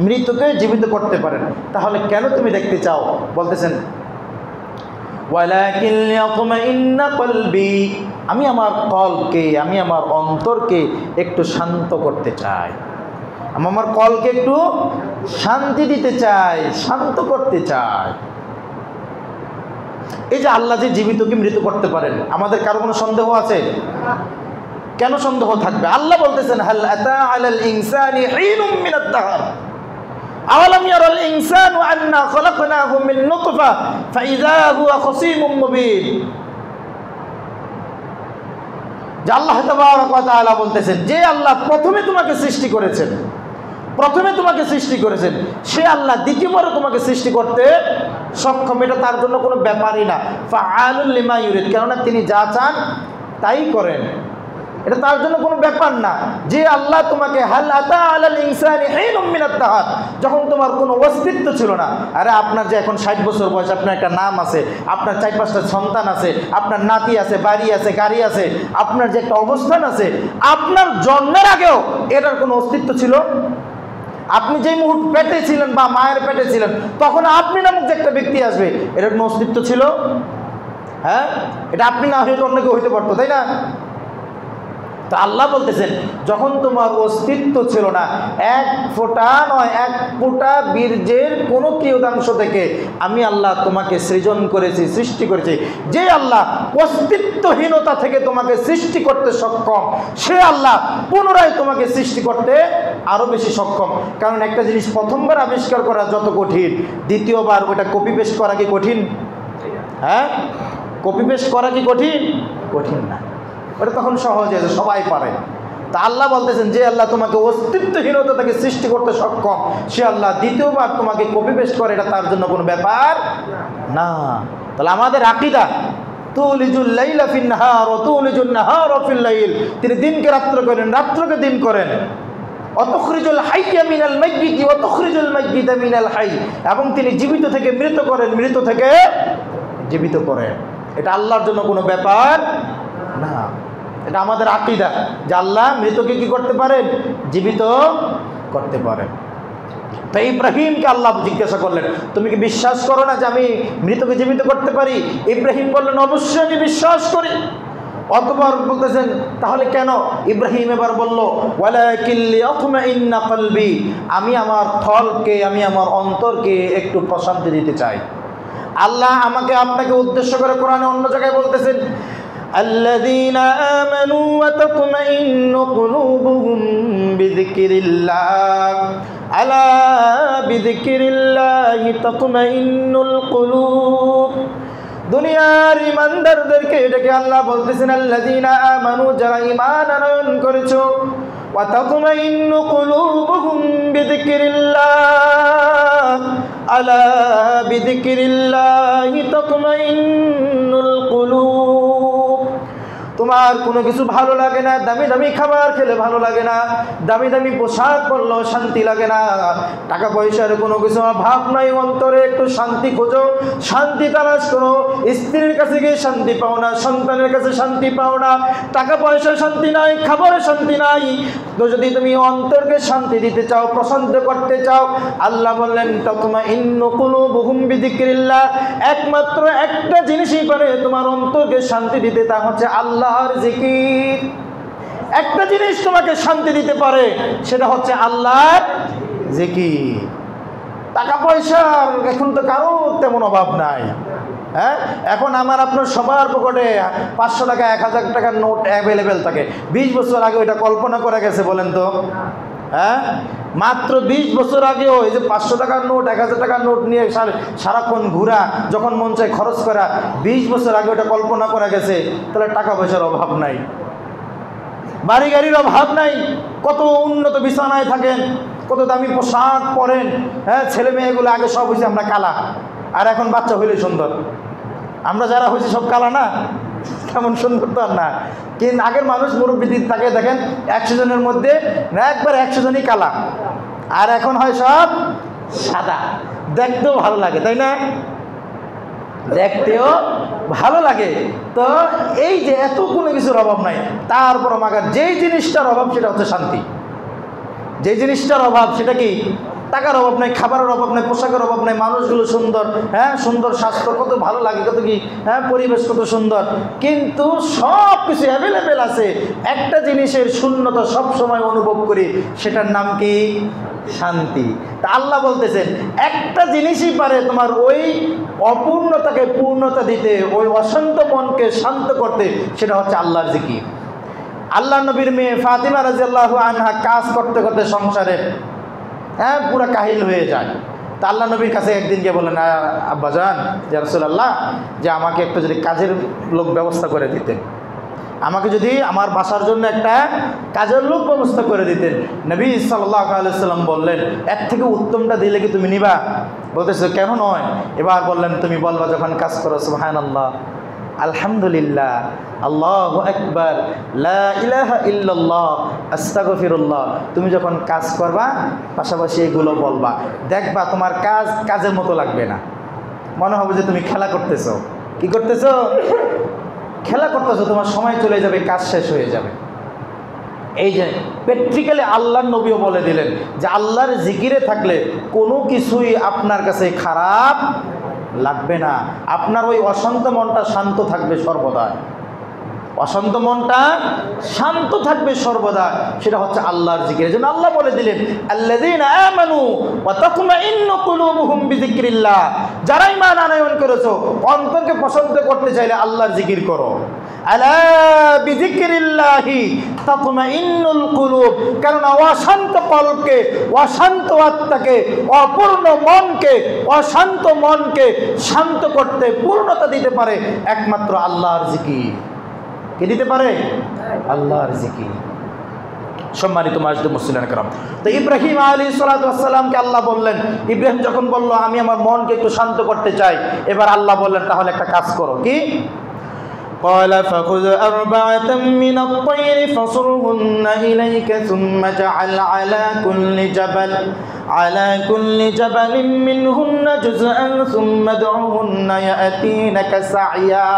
মৃতকে জীবিত করতে পারেন। তাহলে কেন তুমি দেখতে চাও? বলতেছেন, ওয়ালাকিন লিয়াতমাইন্না কলবি, আমি আমার কলকে, আমি আমার অন্তরকে একটু শান্ত করতে চাই, আমি আমার কলকে একটু শান্তি দিতে চাই, শান্ত করতে চাই। এই যে আল্লাহ যে জীবিতকে মৃত করতে পারেন, আমাদের কারো কোনো সন্দেহ আছে? কেন সন্দেহ থাকবে? আল্লাহ বলতেছেন, হাল আতা আলাল ইনসানি হিনুম মিনাদ দাহর আওয়ালাম ইয়ারাল ইনসানু আন্না খলাকনাহু মিন নুতফা ফাইযা হুয়া খাসীমুম মুবিন। যে আল্লাহ তাবারক ওয়া তাআলা বলতেছেন, যে আল্লাহ প্রথমে তোমাকে সৃষ্টি করেছেন, সে আল্লাহ দ্বিতীয়বার তোমাকে সৃষ্টি করতে সক্ষম। এটা তার জন্য কোনো ব্যাপারই না। ফাআলুল লিমা ইউরিদ, কেননা তিনি যা চান তাই করেন, এটা তার জন্য কোনো ব্যাপার না। যে আল্লাহ তোমাকে হাল আতা আলাল ইনসানি হিনুম মিনাদ দাহর, যখন তোমার কোনো অস্তিত্ব ছিল না, আরে আপনার যে এখন 60 বছর বয়স, আপনার একটা নাম আছে, আপনার 4-5টা সন্তান আছে, আপনার নাতি আছে, বাড়ি আছে, গাড়ি আছে, আপনার যে একটা অবস্থান আছে, আপনার জন্মের আগেও এটার কোনো অস্তিত্ব ছিল? আপনি যেই মুহূর্তে পেটে ছিলেন বা মায়ের পেটে ছিলেন, তখন আপনি নামক যে একটা ব্যক্তি আসবে, এটার কোনো অস্তিত্ব ছিল? হ্যাঁ, এটা আপনি না হয়তো অন্য কেউ হইতে পারতো, তাই না? তো আল্লাহ বলতেছেন, যখন তোমার অস্তিত্ব ছিল না, এক ফোঁটা নয়, এক ফোঁটা বীর্যের কোনো কিয়দাংশ থেকে আমি আল্লাহ তোমাকে সৃজন করেছি, সৃষ্টি করেছি। যে আল্লাহ অস্তিত্বহীনতা থেকে তোমাকে সৃষ্টি করতে সক্ষম, সে আল্লাহ পুনরায় তোমাকে সৃষ্টি করতে আরও বেশি সক্ষম। কারণ একটা জিনিস প্রথমবার আবিষ্কার করা যত কঠিন, দ্বিতীয়বার ওটা কপি পেস্ট করা কি কঠিন? হ্যাঁ, কপি পেস্ট করা কি কঠিন? কঠিন না, ওটা তখন সহজ হয়েছে, সবাই পারে। তা আল্লাহ বলতেছেন, যে আল্লাহ তোমাকে অস্তিত্বহীনতা থেকে সৃষ্টি করতে সক্ষম, সে আল্লাহ দ্বিতীয়বার তোমাকে কপি পেস্ট করে, এটা তার জন্য কোনো ব্যাপার না। তাহলে আমাদের আকীদা, তুলিজুল লাইলা ফিন নাহার ওয়া তুলিজুন নাহারা ফিল লাইল, তিনি দিনকে রাত্র করেন, রাত্রকে দিন করেন। অতুখরিজুল হাইয়া মিনাল মাইয়িতি ওয়া তুখরিজুল মাইয়িতা মিনাল হাই, এবং তিনি জীবিত থেকে মৃত করেন, মৃত থেকে জীবিত করেন। এটা আল্লাহর জন্য কোনো ব্যাপার না। এটা আমাদের আকীদা যে আল্লাহ মৃতকে কি করতে পারেন? জীবিত করতে পারেন। তো ইব্রাহিমকে আল্লাহ জিজ্ঞাসা করলেন, তুমি কি বিশ্বাস করো না যে আমি মৃতকে জীবিত করতে পারি? ইব্রাহিম বললেন, অবশ্যই আমি বিশ্বাস করি। অতঃপর বলতেছেন, তাহলে কেন? ইব্রাহিম এবার বলল, ওয়ালাকিন লিয়াতমাইন্না কলবি, আমি আমার থলকে, আমি আমার অন্তরকে একটু প্রশান্তি দিতে চাই। আল্লাহ আমাকে আপনাকে উদ্দেশ্য করে কোরআনে অন্য জায়গায় বলতেছেন, আল্লাযীনা আমানু ওয়া তাতমাইন্নু কুলুবুহুম বিযিকরিল্লাহ, আলা বিযিকরিল্লাহি তাতমাইন্নুল কুলুব। দুনিয়ার ইমানদারদেরকে এটাকে আল্লাহ বলতেছেন, আল্লাযীনা আমানু, যারা ঈমান আনয়ন করেছো, ওয়া তাতমাইন্নু কুলুবুহুম বিযিকরিল্লাহ, আলা বিযিকরিল্লাহি তাতমাইন্নুল কুলুব। তোমার কোনো কিছু ভালো লাগে না, দামি দামি খাবার খেলে ভালো লাগে না, দামি দামি পোশাক পরলেও শান্তি লাগে না, টাকা পয়সার কোনো কিছু অভাব নাই, অন্তরে একটু শান্তি খোঁজো, শান্তি তালাশ করো। স্ত্রীর কাছে গিয়ে শান্তি পাও না, সন্তানের কাছে শান্তি পাও না, টাকা পয়সার শান্তি নাই, খাবারের শান্তি নাই। তো যদি তুমি অন্তরকে শান্তি দিতে চাও, প্রশান্ত করতে চাও, আল্লাহ বললেন তাতমাইন্নু কুলুবুহুম বিযিকরিল্লাহ, একমাত্র একটা জিনিসই পারে তোমার অন্তরকে শান্তি দিতে, তা হচ্ছে আল্লাহর জিকির। একটা জিনিস তোমাকে শান্তি দিতে পারে, সেটা হচ্ছে আল্লাহর জিকির। টাকা পয়সার এখন তো কারো তেমন অভাব নাই, হ্যাঁ? এখন আমার আপনার সবার পকেটে 500 টাকা 1000 টাকার নোট অ্যাভেলেবেল থাকে। 20 বছর আগে ওইটা কল্পনা করা গেছে বলেন তো? হ্যাঁ, মাত্র 20 বছর আগেও এই যে 500 টাকার নোট 1000 টাকার নোট নিয়ে সারাক্ষণ ঘোরা, যখন মন চায় খরচ করা, 20 বছর আগে ওটা কল্পনা করা গেছে। তাহলে টাকা পয়সার অভাব নাই, বাড়ি গাড়ির অভাব নাই, কত উন্নত বিছানায় থাকেন, কত দামি পোশাক পরেন। হ্যাঁ, ছেলে মেয়েগুলো আগে সব হয়েছে আমরা কালা, আর এখন বাচ্চা হইলে সুন্দর। আমরা যারা হয়েছি সব কালা না, তেমন সুন্দর তো আর না। কিন্তু আগের মানুষ মুরব্বী তাকে দেখেন 100 জনের মধ্যে একবার 100 জনই কালা, আর এখন হয় সব সাদা। দেখতেও ভালো লাগে, তাই না? দেখতেও ভালো লাগে। তো এই যে এত কোনো কিছুর অভাব নাই, তারপর আমাকে যেই জিনিসটার অভাব সেটা হচ্ছে শান্তি। যে জিনিসটার অভাব সেটা কি? টাকার অভাব নাই, খাবারের অভাব নাই, পোশাকের অভাব নাই, মানুষগুলো সুন্দর, হ্যাঁ, সুন্দর স্বাস্থ্য, কত ভালো লাগে, কত কি, হ্যাঁ, পরিবেশ কত সুন্দর, কিন্তু সব কিছু অ্যাভেলেবেল আছে। একটা জিনিসের শূন্যতা সব সময় অনুভব করি, সেটার নাম কি? শান্তি। তা আল্লাহ বলতেছেন, একটা জিনিসই পারে তোমার ওই অপূর্ণতাকে পূর্ণতা দিতে, ওই অশান্ত মনকে শান্ত করতে, সেটা হচ্ছে আল্লাহর জিকির। আল্লাহ নবীর মেয়ে ফাতিমা রাদিয়াল্লাহু আনহা কাজ করতে করতে সংসারে, হ্যাঁ, পুরো কাহিল হয়ে যায়। তা আল্লাহ নবীর কাছে একদিন গিয়ে বললেন, আব্বাজান, ইয়া রাসূলুল্লাহ, যে আমাকে একটু যদি কাজের লোক ব্যবস্থা করে দিতেন, আমাকে যদি আমার বাসার জন্য একটা কাজের লোক ব্যবস্থা করে দিতেন। নবী সাল্লাল্লাহু আলাইহি সাল্লাম বললেন, এর থেকে উত্তমটা দিলে কি তুমি নিবা? বলতেছে, কেন নয়? এবার বললেন, তুমি বলবা যখন কাজ করো, সুবহানাল্লাহ, আলহামদুলিল্লাহ, আল্লাহু আকবার, লা ইলাহা ইল্লাল্লাহ, আস্তাগফিরুল্লাহ। তুমি যখন কাজ করবা পাশাপাশি এগুলো বলবা, দেখবা তোমার কাজ কাজের মতো লাগবে না, মনে হবে যে তুমি খেলা করতেছো। কি করতেছো? খেলা করতেছো, তোমার সময় চলে যাবে, কাজ শেষ হয়ে যাবে। এই যে প্র্যাকটিক্যালি আল্লাহর নবীও বলে দিলেন যে আল্লাহর জিকিরে থাকলে কোনো কিছুই আপনার কাছে খারাপ লাগবে না, আপনার ওই অশান্ত মনটা শান্ত থাকবে সর্বদা। অশান্ত মনটা শান্ত থাকবে সর্বদা, সেটা হচ্ছে আল্লাহর জিকির। এজন্য আল্লাহ বলে দিলেন, আল্লাযীনা আমানু ওয়া তাতমাইন্নু কুলুবুহুম বিযিকরিল্লাহ, যারা ঈমান আনয়ন করেছো, অন্তরকে প্রশান্ত করতে চাইলে আল্লাহর জিকির করো। আলা বিযিকরিল্লাহি তাতমাইন্নুল কুলুব, কারণ অশান্ত কলবকে, অশান্ত আত্মাকে, অপূর্ণ মনকে, অশান্ত মনকে শান্ত করতে, পূর্ণতা দিতে পারে একমাত্র আল্লাহর জিকির। কে দিতে পারে? আল্লাহর জিকির। সম্মানিত মাসজিদ মুসলিম کرام, তো ইব্রাহিম আলাইহিস সালাতু ওয়াস সালামকে আল্লাহ বললেন, ইব্রাহিম যখন বলল আমি আমার মনকে একটু শান্ত করতে চাই, এবার আল্লাহ বললেন তাহলে একটা কাজ করো। কি? قال فخذ أربعة من الطير فصرهن إليك ثم اجعل على كل جبل منهن جزءا ثم ادعهن يأتينك سعيا।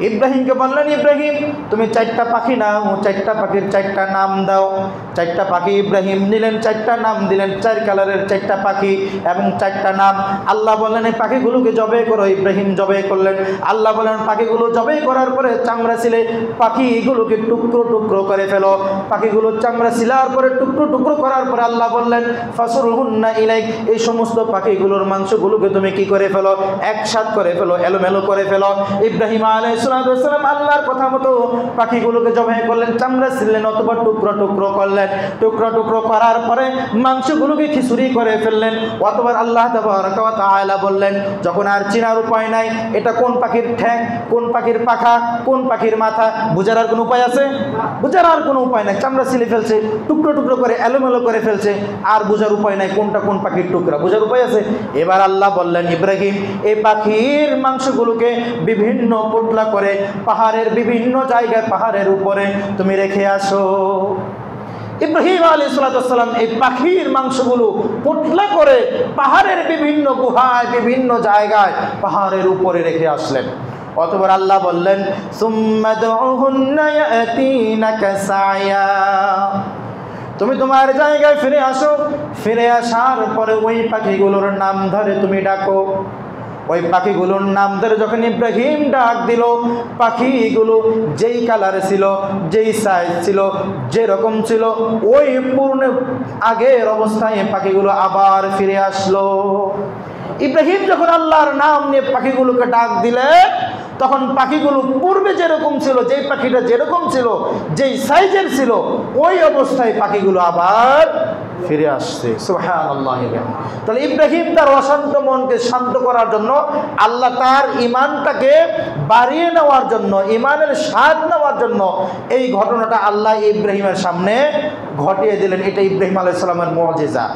ইব্রাহিমকে বললেন, ইব্রাহিম তুমি 4টা পাখি নাও, 4টা পাখির 4টা নাম দাও। 4টা পাখি ইব্রাহিম নিলেন, 4টা নাম দিলেন, 4 কালারের 4টা পাখি এবং 4টা নাম। আল্লাহ বললেন এই পাখিগুলোকে জবাই করো। ইব্রাহিম জবাই করলেন। আল্লাহ বললেন পাখিগুলো জবাই করার পরে চামড়া ছিলে পাখিগুলোকে টুকরো টুকরো করে ফেলো। পাখিগুলো চামড়া ছিলার পরে টুকরো টুকরো করার পরে আল্লাহ বললেন ফাসরুহুন্না ইলাইক, এই সমস্ত পাখিগুলোর মাংসগুলোকে তুমি কি করে ফেলো, একসাথ করে ফেলো, এলোমেলো করে ফেলো। ইব্রাহিম আলাইহিস সালাম আল্লাহর কথা মতো পাখিগুলোকে জবাই করলেন, চামড়া ছিলেন অথবা টুকরো টুকরো করলেন। টুকরো টুকরো করার পরে মাংসগুলোকে খিচুড়ি করে ফেললেন। অথবা আল্লাহ তাবারাকা ওয়া তাআলা বললেন যখন আর চেনার উপায় নাই এটা কোন পাখির ঠ্যাং, কোন পাখির পাখা, কোন পাখির মাথা, বুঝার আর কোনো উপায় আছে? বুঝার আর কোনো উপায় নাই। চামড়া ছিলে ফেলছে, টুকরো টুকরো করে এলোমেলো করে ফেলছে, আর বুঝার উপায় নাই কোনটা কোন পাখির টুকরা, বুঝার উপায় আছে? এবার আল্লাহ বললেন ইব্রাহিম এই পাখির মাংসগুলোকে বিভিন্ন পোটলা করে পাহাড়ের বিভিন্ন জায়গায়, পাহাড়ের উপরে তুমি রেখে আসো। ইব্রাহিম আলাইহিস সালাম এই পাখির মাংসগুলো পোটলা করে পাহাড়ের বিভিন্ন গুহায়, বিভিন্ন জায়গায়, পাহাড়ের উপরে রেখে আসলেন। অতঃপর আল্লাহ বললেন সুম্মা দুউহুন্না ইয়াতিনাকা সায়া, তুমি তোমার জায়গায় ফিরে আসো। ফিরে আসার পরে ওই পাখিগুলোর নাম ধরে তুমি ডাকো। ওই পাখিগুলোর নাম ধরে যখন ইব্রাহিম ডাক দিল, পাখিগুলো যেই কালারে ছিল, যেই সাইজ ছিল, যেরকম ছিল, ওই পূর্ণ আগের অবস্থায় পাখিগুলো আবার ফিরে আসলো। ইব্রাহিম যখন আল্লাহর নাম নিয়ে পাখিগুলোকে ডাক দিলেন তখন পাখিগুলো পূর্বে যেরকম ছিল, যেই পাখিটা যেরকম ছিল, যেই সাইজের ছিল, ওই অবস্থায় পাখিগুলো আবার ফিরে আসছে। সুবহানাল্লাহ। তাহলে ইব্রাহিম তার অশান্ত মনকে শান্ত করার জন্য, আল্লাহ তার ঈমানটাকে বাড়িয়ে নেওয়ার জন্য, ঈমানের স্বাদ নেওয়ার জন্য এই ঘটনাটা আল্লাহ ইব্রাহিমের সামনে ঘটিয়ে দিলেন। এটা ইব্রাহিম আলাইহিস সালামের মুজিজা।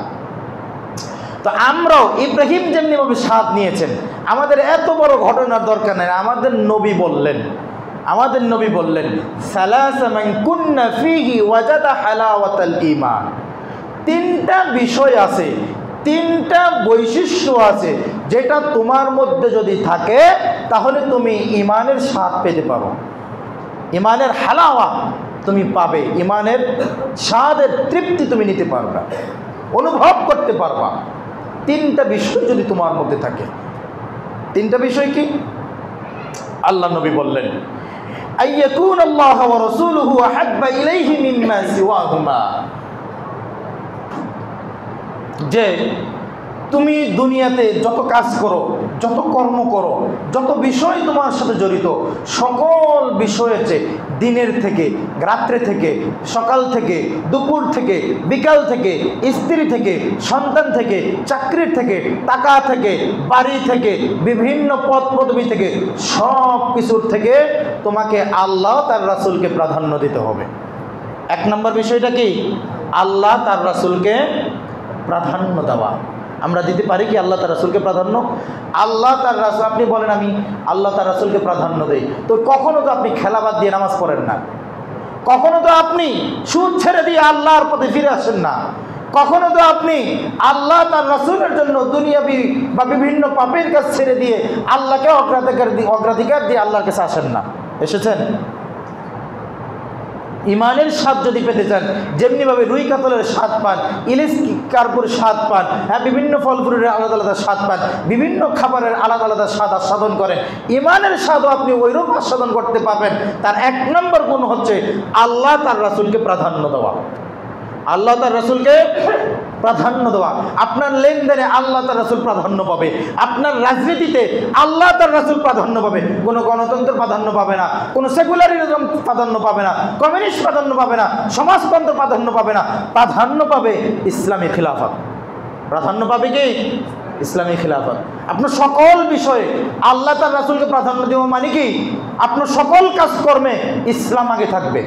তো আমরাও ইব্রাহিম যেমনিভাবে স্বাদ নিয়েছেন, আমাদের এত বড় ঘটনার দরকার নেই। আমাদের নবী বললেন সালাসা মান কুন্না ফীহি ওয়াজাদা হালাওয়াতাল ঈমান। 3টা বিষয় আছে, 3টা বৈশিষ্ট্য আছে যেটা তোমার মধ্যে যদি থাকে তাহলে তুমি ঈমানের স্বাদ পেতে পারো, ঈমানের হালাওয়া তুমি পাবে, ঈমানের স্বাদের তৃপ্তি তুমি নিতে পারবে, অনুভব করতে পারবা। 3টা বিষয় যদি তোমার মধ্যে থাকে। 3টা বিষয় কি? আল্লাহ নবী বললেন আইয়াকুনাল্লাহু ওয়া রাসূলুহু আহাব্বা ইলাইহি মিম্মা সিওয়াহুমা, যে তুমি দুনিয়াতে যত কাজ করো, যত কর্ম করো, যত বিষয় তোমার সাথে জড়িত, সকল বিষয়ের চেয়ে দিনের থেকে, রাত্রে থেকে, সকাল থেকে, দুপুর থেকে, বিকাল থেকে, স্ত্রী থেকে, সন্তান থেকে, চাকরির থেকে, টাকা থেকে, বাড়ি থেকে, বিভিন্ন পদ পদবি থেকে, সব কিছুর থেকে তোমাকে আল্লাহ তার রাসূলকে প্রাধান্য দিতে হবে। 1 নম্বর বিষয়টা কি? আল্লাহ তার রাসূলকে প্রাধান্য দেওয়া। আমরা দিতে পারি কি আল্লাহ তার রাসূলকে প্রাধান্য? আল্লাহ তার রাসূল, আপনি বলেন আমি আল্লাহ তার রাসূলকে প্রাধান্য দেই, তো কখনো তো আপনি খেলাবাদ দিয়ে নামাজ পড়েন না, কখনো তো আপনি সুদ ছেড়ে দিয়ে আল্লাহর পথে ফিরে আসেন না, কখনো তো আপনি আল্লাহ তার রাসূলের জন্য দুনিয়াবি বা বিভিন্ন পাপের কাজ ছেড়ে দিয়ে আল্লাহকে অগ্রাধিকার দিয়ে আল্লাহর কাছে আসেন না। এসেছেন? ইমানের স্বাদ যদি পেতে চান, যেমনিভাবে রুই কাতলের স্বাদ পান, ইলিশ কার্পুর স্বাদ পান, হ্যাঁ, বিভিন্ন ফল ফুলের আলাদা আলাদা স্বাদ পান, বিভিন্ন খাবারের আলাদা আলাদা স্বাদ আস্বাদন করেন, ইমানের স্বাদও আপনি ওইরূপ আস্বাদন করতে পারবেন। তার 1 নম্বর গুণ হচ্ছে আল্লাহ তার রাসূলকে প্রাধান্য দেওয়া। আল্লাহ তার রাসূলকে প্রাধান্য দেওয়া। আপনার লেনদেনে আল্লাহ তার রাসূল প্রাধান্য পাবে, আপনার রাজনীতিতে আল্লাহ তার রাসূল প্রাধান্য পাবে। কোনো গণতন্ত্র প্রাধান্য পাবে না, কোনো সেকুলারিজম প্রাধান্য পাবে না, কমিউনিস্ট প্রাধান্য পাবে না, সমাজতন্ত্র প্রাধান্য পাবে না, প্রাধান্য পাবে ইসলামী খিলাফত। প্রাধান্য পাবে কি? ইসলামী খিলাফত। আপনার সকল বিষয়ে আল্লাহ তার রাসূলকে প্রাধান্য দেওয়া মানে কি? আপনার সকল কাজকর্মে ইসলাম আগে থাকবে।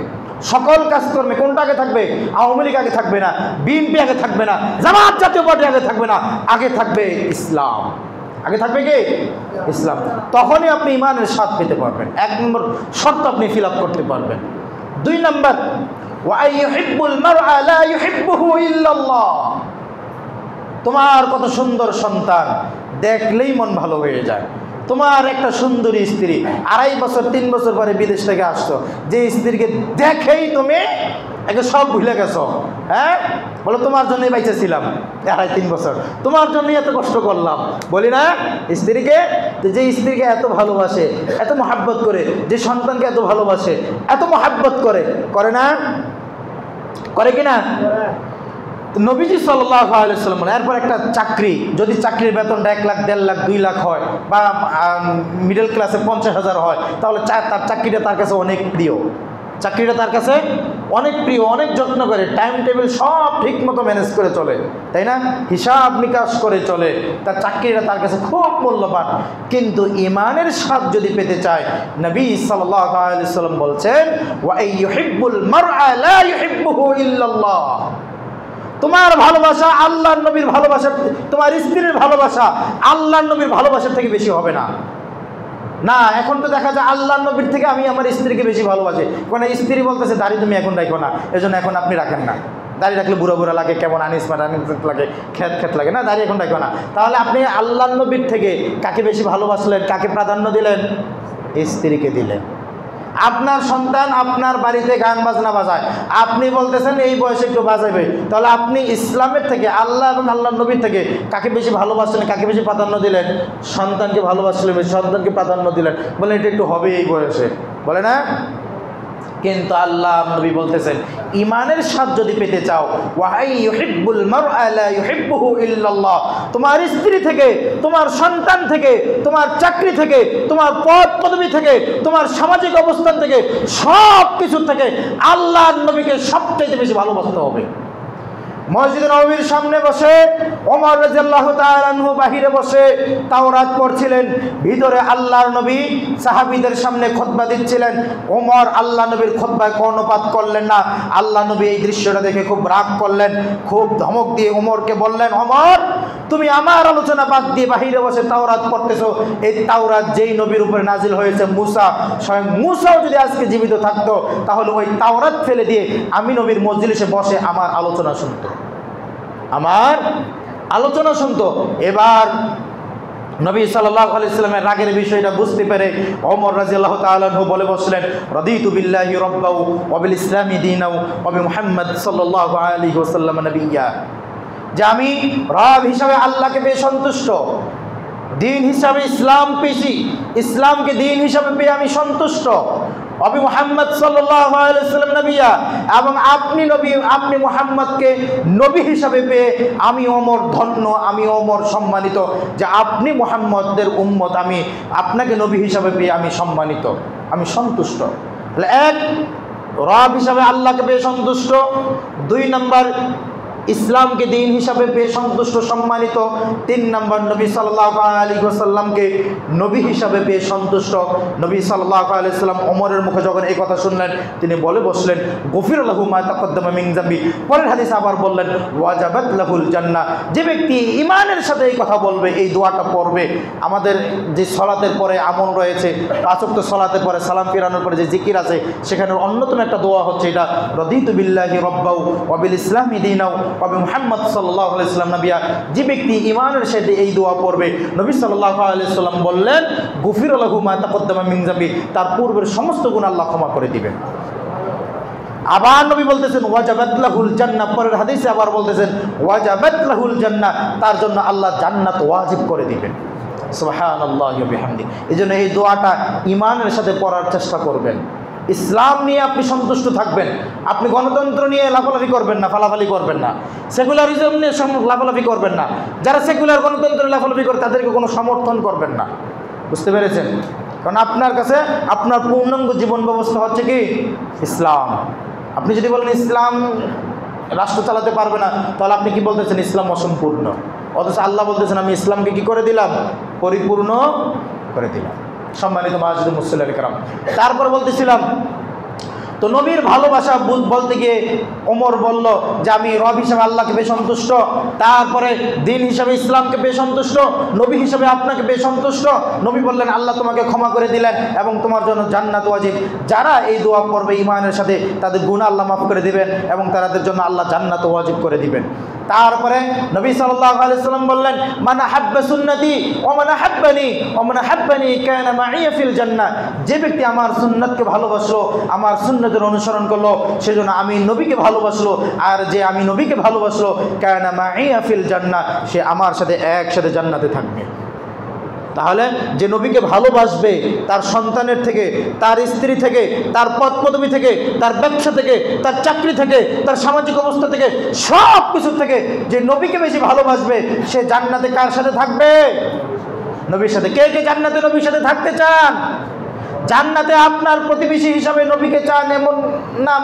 সকল কাজকর্মে কোনটা আগে থাকবে? আওয়ামী লীগ আগে থাকবে না, বিএনপি আগে থাকবে না, জামাত জাতীয় পার্টি আগে থাকবে না, আগে থাকবে ইসলাম। আগে থাকবে কি? ইসলাম। তখনই আপনি ইমানের স্বাদ পেতে পারবেন। 1 নম্বর শর্ত আপনি ফিল আপ করতে পারবেন। 2 নম্বর ওয়া ইউহিব্বুল মারআ লা ইউহিব্বুহু ইল্লাল্লাহ। তোমার কত সুন্দর সন্তান, দেখলেই মন ভালো হয়ে যায়, তোমার একটা সুন্দরী স্ত্রী 2.5 বছর 3 বছর পরে বিদেশ থেকে আসছো, যে স্ত্রীকে দেখেই তুমি একে সব ভুলে গেছো। হ্যাঁ, বলো তোমার জন্যই বাইচেছিলাম 2.5-3 বছর, তোমার জন্যই এত কষ্ট করলাম, বলি না স্ত্রীকে? যে স্ত্রীকে এত ভালোবাসে, এত মহাব্বত করে, যে সন্তানকে এত ভালোবাসে, এত মহাব্বত করে না? করে কিনা? নবীজি সাল্লাল্লাহু আলাইহি ওয়াসাল্লাম এরপর একটা চাকরি, যদি চাকরির বেতনটা 1 লাখ 1.5 লাখ 2 লাখ হয়, বা মিডল ক্লাসে 50,000 হয়, তাহলে তার চাকরিটা তার কাছে অনেক প্রিয়। চাকরিটা তার কাছে অনেক প্রিয়, অনেক যত্ন করে, টাইম টেবিল সব ঠিক মতো ম্যানেজ করে চলে, তাই না? হিসাব নিকাশ করে চলে, তার চাকরিটা তার কাছে খুব মূল্যবান। কিন্তু ইমানের স্বাদ যদি পেতে চায়, নবী সাল্লাল্লাহু আলাইহি ওয়াসাল্লাম বলছেন, ওয়া ইউহিব্বুল মারআ লা ইউহিব্বুহু ইল্লাল্লাহ। তোমার ভালোবাসা আল্লাহর নবীর ভালোবাসা, তোমার স্ত্রীর ভালোবাসা আল্লাহর নবীর ভালোবাসার থেকে বেশি হবে না। না, এখন তো দেখা যায় আল্লাহর নবীর থেকে আমি আমার স্ত্রীকে বেশি ভালোবাসি। কোনো স্ত্রী বলতেছে দাড়ি তুমি এখন রাখো না, এজন্য এখন আপনি রাখেন না, দাড়ি রাখলে বুড়ো বুড়ো লাগে, কেমন আনিসমাট লাগে, খেত লাগে, না দাড়ি এখন রাখো না। তাহলে আপনি আল্লাহর নবীর থেকে কাকে বেশি ভালোবাসলেন, কাকে প্রাধান্য দিলেন? স্ত্রীকে দিলেন। আপনার সন্তান আপনার বাড়িতে গান বাজনা বাজায়, আপনি বলতেছেন এই বয়সে একটু বাজাবে, তাহলে আপনি ইসলামের থেকে, আল্লাহ এবং আল্লাহর নবীর থেকে কাকে বেশি ভালোবাসলেন, কাকে বেশি প্রাধান্য দিলেন? সন্তানকে ভালোবাসলেন, সন্তানকে প্রাধান্য দিলেন, বলেন এটা একটু হবে এই বয়সে, বলে না? কিন্তু আল্লাহ নবী বলতেছেন, ইমানের স্বাদ যদি পেতে চাও, ওয়াই ইউহিব্বুল মারআ লা ইউহিব্বুহু ইল্লাল্লাহ, তোমার স্ত্রী থেকে, তোমার সন্তান থেকে, তোমার চাকরি থেকে, তোমার পদ পদবি থেকে, তোমার সামাজিক অবস্থান থেকে, সব কিছু থেকে আল্লাহর নবীকে সবচেয়ে বেশি ভালোবাসতে হবে। মসজিদ নববীর সামনে বসে ওমর রাদিয়াল্লাহু তাআলা আনহু বাহিরে বসে তাওরাত পড়ছিলেন, ভিতরে আল্লাহর নবী সাহাবীদের সামনে খুতবা দিচ্ছিলেন। ওমর আল্লাহ নবীর খুতবায় কর্ণপাত করলেন না। আল্লাহ নবী এই দৃশ্যটা দেখে খুব রাগ করলেন, খুব ধমক দিয়ে ওমরকে বললেন, ওমর তুমি আমার আলোচনা বাদ দিয়ে বাহিরে বসে তাওরাত পড়তেছো। এই তাওরাত যেই নবীর উপরে নাজিল হয়েছে মুসা, স্বয়ং মুসাও যদি আজকে জীবিত থাকতো, তাহলে ওই তাওরাত ফেলে দিয়ে আমি নবীর মজলিসে বসে আমার আলোচনা শুনতো, আমার আলোচনা শুনতো। এবার নবী সাল্লাল্লাহু আলাইহি ওয়াসাল্লামের রাগের বিষয়টা বুঝতে পেরে ওমর রাদিয়াল্লাহু তাআলা আনহু বলে বসলেন, রাদিতু বিল্লাহি রাব্বাও ওয়া বিল ইসলামি দীনাও ওয়া বি মুহাম্মদ সাল্লাল্লাহু আলাইহি ওয়াসাল্লাম নবিয়্যা, যে আমি রব হিসাবে আল্লাহকে পেয়ে সন্তুষ্ট, দিন হিসাবে ইসলাম পেয়েছি, ইসলামকে দিন হিসাবে পেয়ে আমি সন্তুষ্ট, নবী মুহাম্মদ সাল্লাল্লাহু আলাইহি ওয়াসাল্লাম নবিয়্যা, এবং আপনি নবী, আপনি মুহাম্মদকে নবী হিসাবে পেয়ে আমি ওমর ধন্য, আমি ওমর সম্মানিত যে আপনি মুহাম্মদের উম্মত, আমি আপনাকে নবী হিসাবে পেয়ে আমি সম্মানিত, আমি সন্তুষ্ট। তাহলে এক, রব হিসাবে আল্লাহকে পেয়ে সন্তুষ্ট; 2 নম্বর, ইসলামকে দিন হিসাবে পেয়ে সন্তুষ্ট সম্মানিত; 3 নম্বর, নবী সাল্লাল্লাহু আলাইহি ওয়াসাল্লামকে নবী হিসাবে পেয়ে সন্তুষ্ট। নবী সাল্লাল্লাহু আলাইহি ওয়াসাল্লাম ওমরের মুখে যখন এই কথা শুনলেন, তিনি বলে বসলেন, গফিরা লাহু মা তাকদ্দামা মিন যামবি। পরের হাদিসে আবার বললেন, ওয়াজাবাত লাহুল জান্নাহ। যে ব্যক্তি ঈমানের সাথে এই কথা বলবে, এই দোয়াটা পড়বে, আমাদের যে সালাতের পরে আমল রয়েছে, 5 ওয়াক্ত সালাতের পরে সালাম ফিরানোর পরে যে জিকির আছে, সেখানে অন্যতম একটা দোয়া হচ্ছে এটা, রাদিতু বিল্লাহি রাব্বাও ওয়া বিল ইসলামি দীনাও ওয়া বি মুহাম্মদ সাল্লাল্লাহু আলাইহি ওয়াসাল্লাম নবিয়্যা। যে ব্যক্তি ঈমানের সাথে এই দোয়া পড়বে, নবী সাল্লাল্লাহু আলাইহি ওয়াসাল্লাম বললেন, গফিরা লাহু মা তাকদ্দামা মিন যামবি, তার পূর্বের সমস্ত গুনাহ আল্লাহ ক্ষমা করে দিবেন। আবার নবী বলতেছেন, ওয়াজাবাত লাহুল জান্নাহ। পরের হাদিসে আবার বলতেছেন, ওয়াজাবাত লাহুল জান্নাহ, তার জন্য আল্লাহ জান্নাত ওয়াজিব করে দিবেন। সুবহানাল্লাহি ওয়া বিহামদিহি। এজন্য এই দোয়াটা ঈমানের সাথে পড়ার চেষ্টা করবেন। ইসলাম নিয়ে আপনি সন্তুষ্ট থাকবেন, আপনি গণতন্ত্র নিয়ে লাফালাফি করবেন না, ফালাফালি করবেন না, সেকুলারিজম নিয়ে লাফালাফি করবেন না। যারা সেকুলার গণতন্ত্র লাফালাফি করে তাদেরকে কোনো সমর্থন করবেন না। বুঝতে পেরেছেন? কারণ আপনার কাছে আপনার পূর্ণাঙ্গ জীবন ব্যবস্থা হচ্ছে কি? ইসলাম। আপনি যদি বলেন ইসলাম রাষ্ট্র চালাতে পারবে না, তাহলে আপনি কি বলতেছেন? ইসলাম অসম্পূর্ণ। অথচ আল্লাহ বলতেছেন, আমি ইসলামকে কি করে দিলাম? পরিপূর্ণ করে দিলাম। সম্মানিত মাআশিরুল মুসলিমিন কিরাম, তারপর বলতেছিলাম, তো নবীর ভালোবাসা বলতে গিয়ে ওমর বলল যে আমি রব হিসাবে আল্লাহকে পেয়ে সন্তুষ্ট, তারপরে দিন হিসাবে ইসলামকে পেয়ে সন্তুষ্ট, নবী হিসাবে আপনাকে পেয়ে সন্তুষ্ট। নবী বললেন, আল্লাহ তোমাকে ক্ষমা করে দিলেন এবং তোমার জন্য জান্নাত ওয়াজিব। যারা এই দোয়া পড়বে ঈমানের সাথে, তাদের গুনাহ আল্লাহ মাফ করে দিবেন এবং তাদের জন্য আল্লাহ জান্নাত ওয়াজিব করে দিবেন। তারপরে নবী সাল্লাল্লাহু আলাইহি ওয়াসাল্লাম বললেন, মান আহাব্বা সুন্নতি ওয়া মান আহাব্বানি কানা মাইয়া ফিল জান্নাহ। যে ব্যক্তি আমার সুন্নাতকে ভালোবাসলো, আমার সুন্নতের অনুসরণ করলো, সেজন্য আমি নবীকে ভালোবাসলো, আর যে আমি নবীকে ভালোবাসলো কানা মাইয়া ফিল জান্নাহ, সে আমার সাথে একসাথে জান্নাতে থাকবে। তাহলে যে নবীকে ভালোবাসবে, তার সন্তানের থেকে, তার স্ত্রী থেকে, তার পদ পদবী থেকে, তার ব্যবসা থেকে, তার চাকরি থেকে, তার সামাজিক অবস্থা থেকে, সব কিছু থেকে যে নবীকে বেশি ভালোবাসবে, সে জান্নাতে কার সাথে থাকবে? নবীর সাথে। কে কে জান্নাতে নবীর সাথে থাকতে চান? জান্নাতে আপনার প্রতিবেশী হিসাবে নবীকে চান এমন না,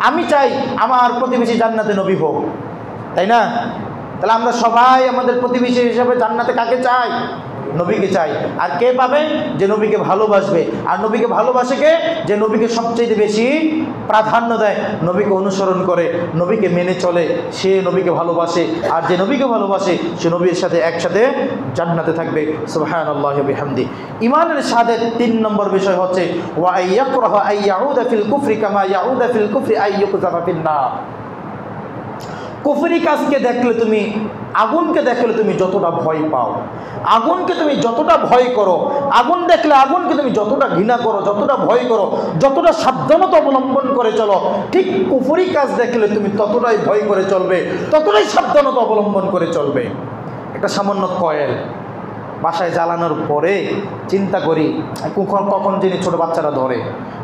আমি চাই আমার প্রতিবেশী জান্নাতে নবী হোক, তাই না? তাহলে আমরা সবাই আমাদের প্রতিবেশী হিসাবে জান্নাতে কাকে চাই? নবীকে চাই। আর কে পাবে? যে নবীকে ভালোবাসবে। আর নবীকে ভালোবাসে কে? যে নবীকে সবচেয়ে বেশি প্রাধান্য দেয়, নবীকে অনুসরণ করে, নবীকে মেনে চলে, সে নবীকে ভালোবাসে। আর যে নবীকে ভালোবাসে সে নবীর সাথে একসাথে জান্নাতে থাকবে। সুবহানাল্লাহি ওয়া বিহামদি। ঈমানের শাহাদাত 3 নম্বর বিষয় হচ্ছে ওয়া আইয়াকরাহা আইয়াউদা ফিল কুফরি কামা ইয়াউদা ফিল কুফরি আইয়ুকযাফা ফিন নার। কুফরি কাজকে দেখলে তুমি, আগুনকে দেখলে তুমি যতটা ভয় পাও, আগুনকে তুমি যতটা ভয় করো, আগুন দেখলে আগুনকে তুমি যতটা ঘৃণা করো, যতটা ভয় করো, যতটা সাবধানতা অবলম্বন করে চলো, ঠিক কুফরি কাজ দেখলে তুমি ততটাই ভয় করে চলবে, ততটাই সাবধানতা অবলম্বন করে চলবে। একটা সামান্য কয়েল বাসায় জ্বালানোর পরে চিন্তা করি কখন যিনি ছোটো বাচ্চারা ধরে,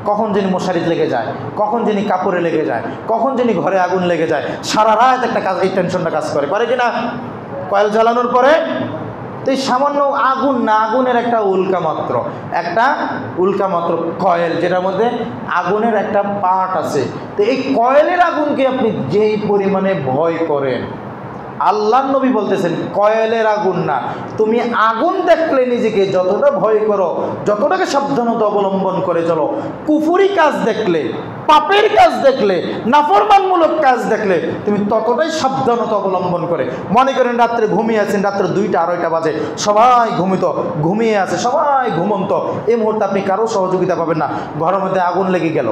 কখন যিনি মশারিতে লেগে যায়, কখন যিনি কাপড়ে লেগে যায়, কখন যিনি ঘরে আগুন লেগে যায়, সারা রাত একটা কাজ, এই টেনশনটা কাজ করে কিনা? কয়েল জ্বালানোর পরে তো এই সামান্য আগুন না, আগুনের একটা উল্কা মাত্র কয়েল, যেটার মধ্যে আগুনের একটা পার্ট আছে। তো এই কয়েলের আগুনকে আপনি যেই পরিমাণে ভয় করেন, আল্লাহর নবী বলতেছেন কয়েলের আগুন না, তুমি আগুন দেখলে নিজেকে যতটা ভয় করো, যতটাকে সাবধানতা অবলম্বন করে চলো, কুফরি কাজ দেখলে, পাপের কাজ দেখলে, নাফরমানমূলক কাজ দেখলে তুমি ততটাই সাবধানতা অবলম্বন করে। মনে করেন রাত্রে ঘুমিয়ে আছেন, রাত্রে 2টা 2:30 বাজে, সবাই ঘুমিয়ে আছে, সবাই ঘুমন্ত, এই মুহূর্তে আপনি কারো সহযোগিতা পাবেন না। ঘরের মধ্যে আগুন লেগে গেল,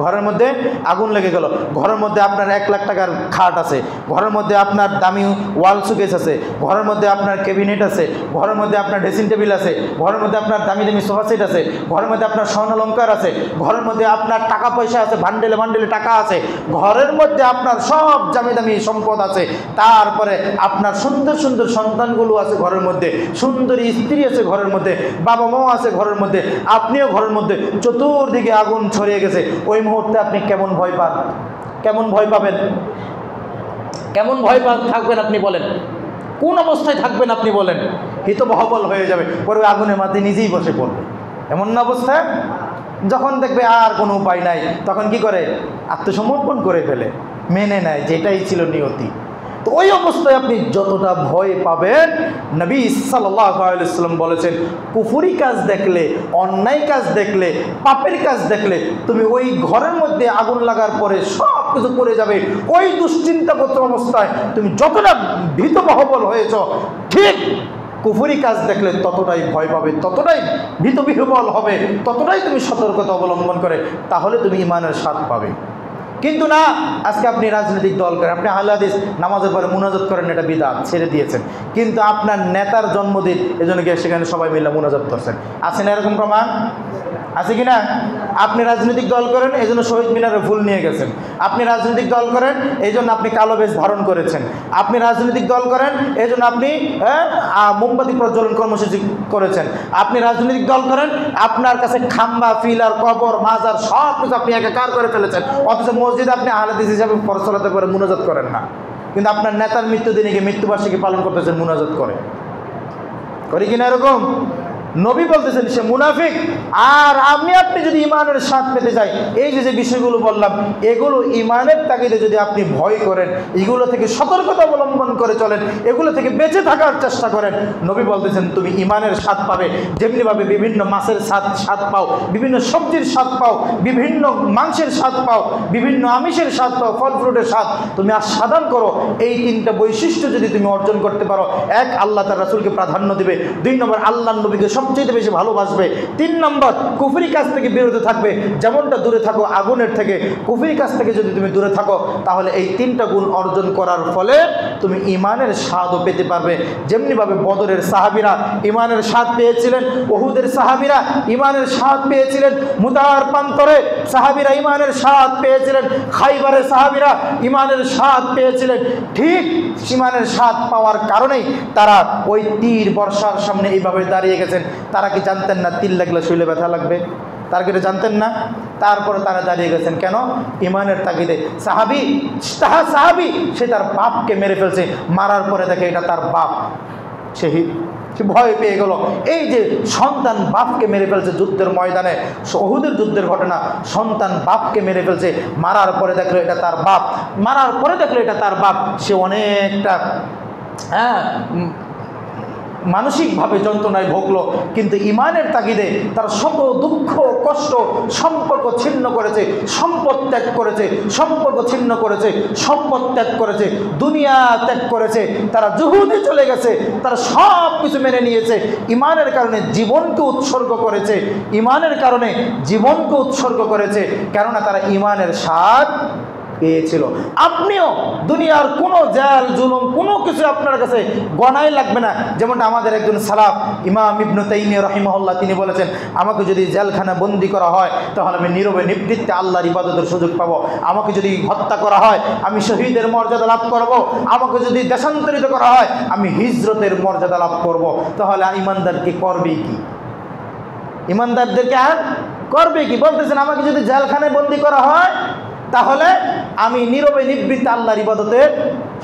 ঘরের মধ্যে আপনার 1 লাখ টাকার খাট আছে, ঘরের মধ্যে আপনার দামি ওয়াল শোকেস আছে, ঘরের মধ্যে আপনার ক্যাবিনেট আছে, ঘরের মধ্যে আপনার ড্রেসিং টেবিল আছে, ঘরের মধ্যে আপনার দামি দামি সোফা সেট আছে, ঘরের মধ্যে আপনার স্বর্ণালঙ্কার আছে, ঘরের মধ্যে আপনার টাকা পয়সা আছে, বান্ডেলে বান্ডেলে টাকা আছে, ঘরের মধ্যে আপনার সব দামি দামি সম্পদ আছে, তারপরে আপনার সুন্দর সুন্দর সন্তানগুলো আছে ঘরের মধ্যে, সুন্দরী স্ত্রী আছে ঘরের মধ্যে, বাবা মাও আছে ঘরের মধ্যে, আপনিও ঘরের মধ্যে, চতুর্দিকে আগুন ছড়িয়ে গেছে। ওই মুহূর্তে আপনি কেমন ভয় পান? কেমন ভয় পাবেন? কেমন ভয় থাকবেন আপনি বলেন? কোন অবস্থায় থাকবেন আপনি বলেন? হিতবহবল হয়ে যাবে, পরে আগুনের মাঝে নিজেই বসে পড়বে। এমন না অবস্থা? যখন দেখবে আর কোনো উপায় নাই, তখন কি করে? আত্মসমর্পণ করে ফেলে, মেনে নেয় যেটাই ছিল নিয়তি। তো ওই অবস্থায় আপনি যতটা ভয় পাবেন, নবী সাল্লাল্লাহু আলাইহি ওয়াসাল্লাম বলেছেন কুফরি কাজ দেখলে, অন্যায় কাজ দেখলে, পাপের কাজ দেখলে তুমি ওই ঘরের মধ্যে আগুন লাগার পরে সব কিছু করে যাবে। ওই দুশ্চিন্তাগত অবস্থায় তুমি যতটা ভীতবহবল হয়েছ, ঠিক কুফরি কাজ দেখলে ততটাই ভয় পাবে, ততটাই ভীতবিহ্বল হবে, ততটাই তুমি সতর্কতা অবলম্বন করে, তাহলে তুমি ঈমানের স্বাদ পাবে। কিন্তু না, আজকে আপনি রাজনৈতিক দল করেন, আপনি আহলে হাদিস, নামাজের পরে মুনাজাত করেন, এটা বিদআত, ছেড়ে দিয়েছেন। কিন্তু আপনার নেতার জন্মদিন, এজন্য গিয়ে সেখানে সবাই মিলে মুনাজাত করছেন। আছে না এরকম প্রমাণ? আছে কি না? আপনি রাজনৈতিক দল করেন, এই জন্য শহীদ মিনারে ফুল নিয়ে গেছেন। আপনি রাজনৈতিক দল করেন, এই জন্য আপনি কালো বেশ ধারণ করেছেন। আপনি রাজনৈতিক দল করেন, এই জন্য আপনি মোমবাতি প্রজ্বলন কর্মসূচি করেছেন। আপনি রাজনৈতিক দল করেন, আপনার কাছে খাম্বা, ফিলার, কবর, মাজার সব কিছু আপনি একাকার করে ফেলেছেন। অথচ মসজিদে আপনি আহলে হাদিস হিসাবে ফরজলাতে করে মুনাজাত করেন না, কিন্তু আপনার নেতার মৃত্যুদিনে গিয়ে মৃত্যুবার্ষিকী পালন করতেছেন, মুনাজাত করি কিনা এরকম? নবী বলতেছেন সে মুনাফিক। আর আপনি যদি ঈমানের স্বাদ পেতে চাই, এই যে বিষয়গুলো বললাম, এগুলো ঈমানের তাগিদে যদি আপনি ভয় করেন, এগুলো থেকে সতর্কতা অবলম্বন করে চলেন, এগুলো থেকে বেঁচে থাকার চেষ্টা করেন, নবী বলতেছেন তুমি ঈমানের স্বাদ পাবে। যেমনিভাবে বিভিন্ন মাছের স্বাদ পাও, বিভিন্ন সবজির স্বাদ পাও, বিভিন্ন মাংসের স্বাদ পাও, বিভিন্ন আমিষের স্বাদ পাও, ফল ফ্রুটের স্বাদ তুমি আস্বাদন করো। এই 3টা বৈশিষ্ট্য যদি তুমি অর্জন করতে পারো, 1, আল্লাহ তার রাসূলকে প্রাধান্য দিবে, 2 নম্বর আল্লাহর নবীকে সবচেয়ে বেশি ভালোবাসবে। 3 নম্বর, কুফরি কাজ থেকে বিরত থাকবে। যেমনটা দূরে থাকো আগুনের থেকে, কুফরি কাজ থেকে যদি তুমি দূরে থাকো, তাহলে এই 3টা গুণ অর্জন করার ফলে তুমি ইমানের স্বাদও পেতে পারবে। যেমনিভাবে বদরের সাহাবীরা ইমানের স্বাদ পেয়েছিলেন, উহুদের সাহাবীরা ইমানের স্বাদ পেয়েছিলেন, মুতার প্রান্তরে সাহাবীরা ইমানের স্বাদ পেয়েছিলেন, খাইবারের সাহাবীরা ইমানের স্বাদ পেয়েছিলেন। ঠিক ইমানের স্বাদ পাওয়ার কারণেই তারা ওই তীর বর্ষার সামনে এইভাবে দাঁড়িয়ে গেছেন। তারা কি জানতেন না তীর লাগলে শরীরে ব্যথা লাগবে? তারা কি জানতেন না? তারপরে তারা দাঁড়িয়ে গেছেন কেন? ইমানের তাগিদে। সাহাবি সে তার বাপকে মেরে ফেলছে, মারার পরে দেখে এটা তার বাপ, সে ভয় পেয়ে গেল। এই যে সন্তান বাপকে মেরে ফেলছে যুদ্ধের ময়দানে, উহুদের যুদ্ধের ঘটনা, সন্তান বাপকে মেরে ফেলছে, মারার পরে দেখলো এটা তার বাপ, মারার পরে দেখলো এটা তার বাপ, সে অনেকটা মানসিকভাবে যন্ত্রণায় ভোগলো। কিন্তু ইমানের তাগিদে তার শত দুঃখ কষ্ট, সম্পর্ক ছিন্ন করেছে, সম্পদ ত্যাগ করেছে, সম্পর্ক ছিন্ন করেছে, সম্পদ ত্যাগ করেছে, দুনিয়া ত্যাগ করেছে, তারা জুহুদে চলে গেছে, তারা সব কিছু মেনে নিয়েছে। ইমানের কারণে জীবনকে উৎসর্গ করেছে, ইমানের কারণে জীবনকে উৎসর্গ করেছে, কেননা তারা ইমানের স্বাদ পেয়েছিল। আপনিও দুনিয়ার কোনো জাল জুলুম কোনো কিছু আপনার কাছে গণাই লাগবে না। যেমনটা আমাদের একজন সালাফ ইমাম ইবনে তাইমিয়া রাহিমাহুল্লাহ তিনি বলেছেন, আমাকে যদি জেলখানা বন্দি করা হয় তাহলে আমি নীরবে নিবৃত্তে আল্লাহর ইবাদতের সুযোগ পাবো। আমাকে যদি হত্যা করা হয় আমি শহীদের মর্যাদা লাভ করব। আমাকে যদি দেশান্তরিত করা হয় আমি হিজরতের মর্যাদা লাভ করব। তাহলে ইমানদারকে করবে কি? ইমানদারদেরকে আর করবে কি? বলতেছেন আমাকে যদি জেলখানায় বন্দি করা হয় তাহলে আমি নীরবে নিবৃত্তে আল্লাহর ইবাদতের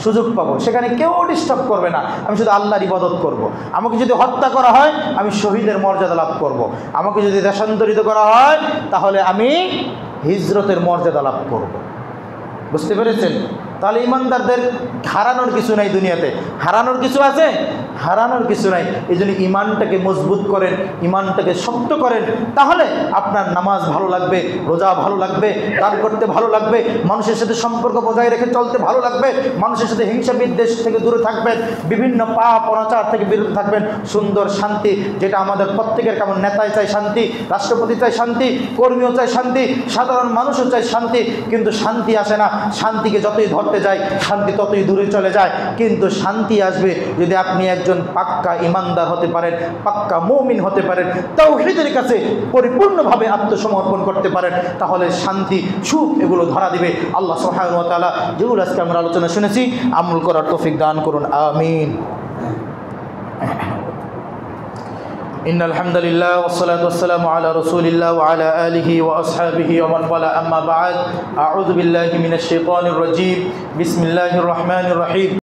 সুযোগ পাবো, সেখানে কেউ ডিস্টার্ব করবে না, আমি শুধু আল্লাহর ইবাদত করব। আমাকে যদি হত্যা করা হয় আমি শহীদের মর্যাদা লাভ করব। আমাকে যদি দেশান্তরিত করা হয় তাহলে আমি হিজরতের মর্যাদা লাভ করব। বুঝতে পেরেছেন? তাহলে ইমানদারদের হারানোর কিছু নাই, দুনিয়াতে হারানোর কিছু আছে? হারানোর কিছু নাই। এই জন্য ইমানটাকে মজবুত করেন, ইমানটাকে শক্ত করেন, তাহলে আপনার নামাজ ভালো লাগবে, রোজা ভালো লাগবে, দান করতে ভালো লাগবে, মানুষের সাথে সম্পর্ক বজায় রেখে চলতে ভালো লাগবে, মানুষের সাথে হিংসা বিদ্বেষ থেকে দূরে থাকবেন, বিভিন্ন পাপ অনাচার থেকে বিরত থাকবেন। সুন্দর শান্তি, যেটা আমাদের প্রত্যেকের, কেমন নেতাই চাই শান্তি, রাষ্ট্রপতি চাই শান্তি, কর্মীও চাই শান্তি, সাধারণ মানুষও চাই শান্তি, কিন্তু শান্তি আসে না। শান্তিকে যতই ধরতে যায় শান্তি ততই দূরে চলে যায়। কিন্তু শান্তি আসবে যদি আপনি একজন পাক্কা ইমানদার হতে পারেন, পাক্কা মুমিন হতে পারেন, তাওহীদের কাছে পরিপূর্ণভাবে আত্মসমর্পণ করতে পারেন, তাহলে শান্তি সুখ এগুলো ধরা দিবে। আল্লাহ সুবহানাহু ওয়া তাআলা যেগুলো আজকে আমরা আলোচনা শুনেছি আমল করার তৌফিক দান করুন, আমিন। إن الحمد لله والصلاة والسلام على رسول الله وعلى آله وأصحابه ومن والاه، أما بعد، أعوذ بالله من الشيطان الرجيم، بسم الله الرحمن الرحيم.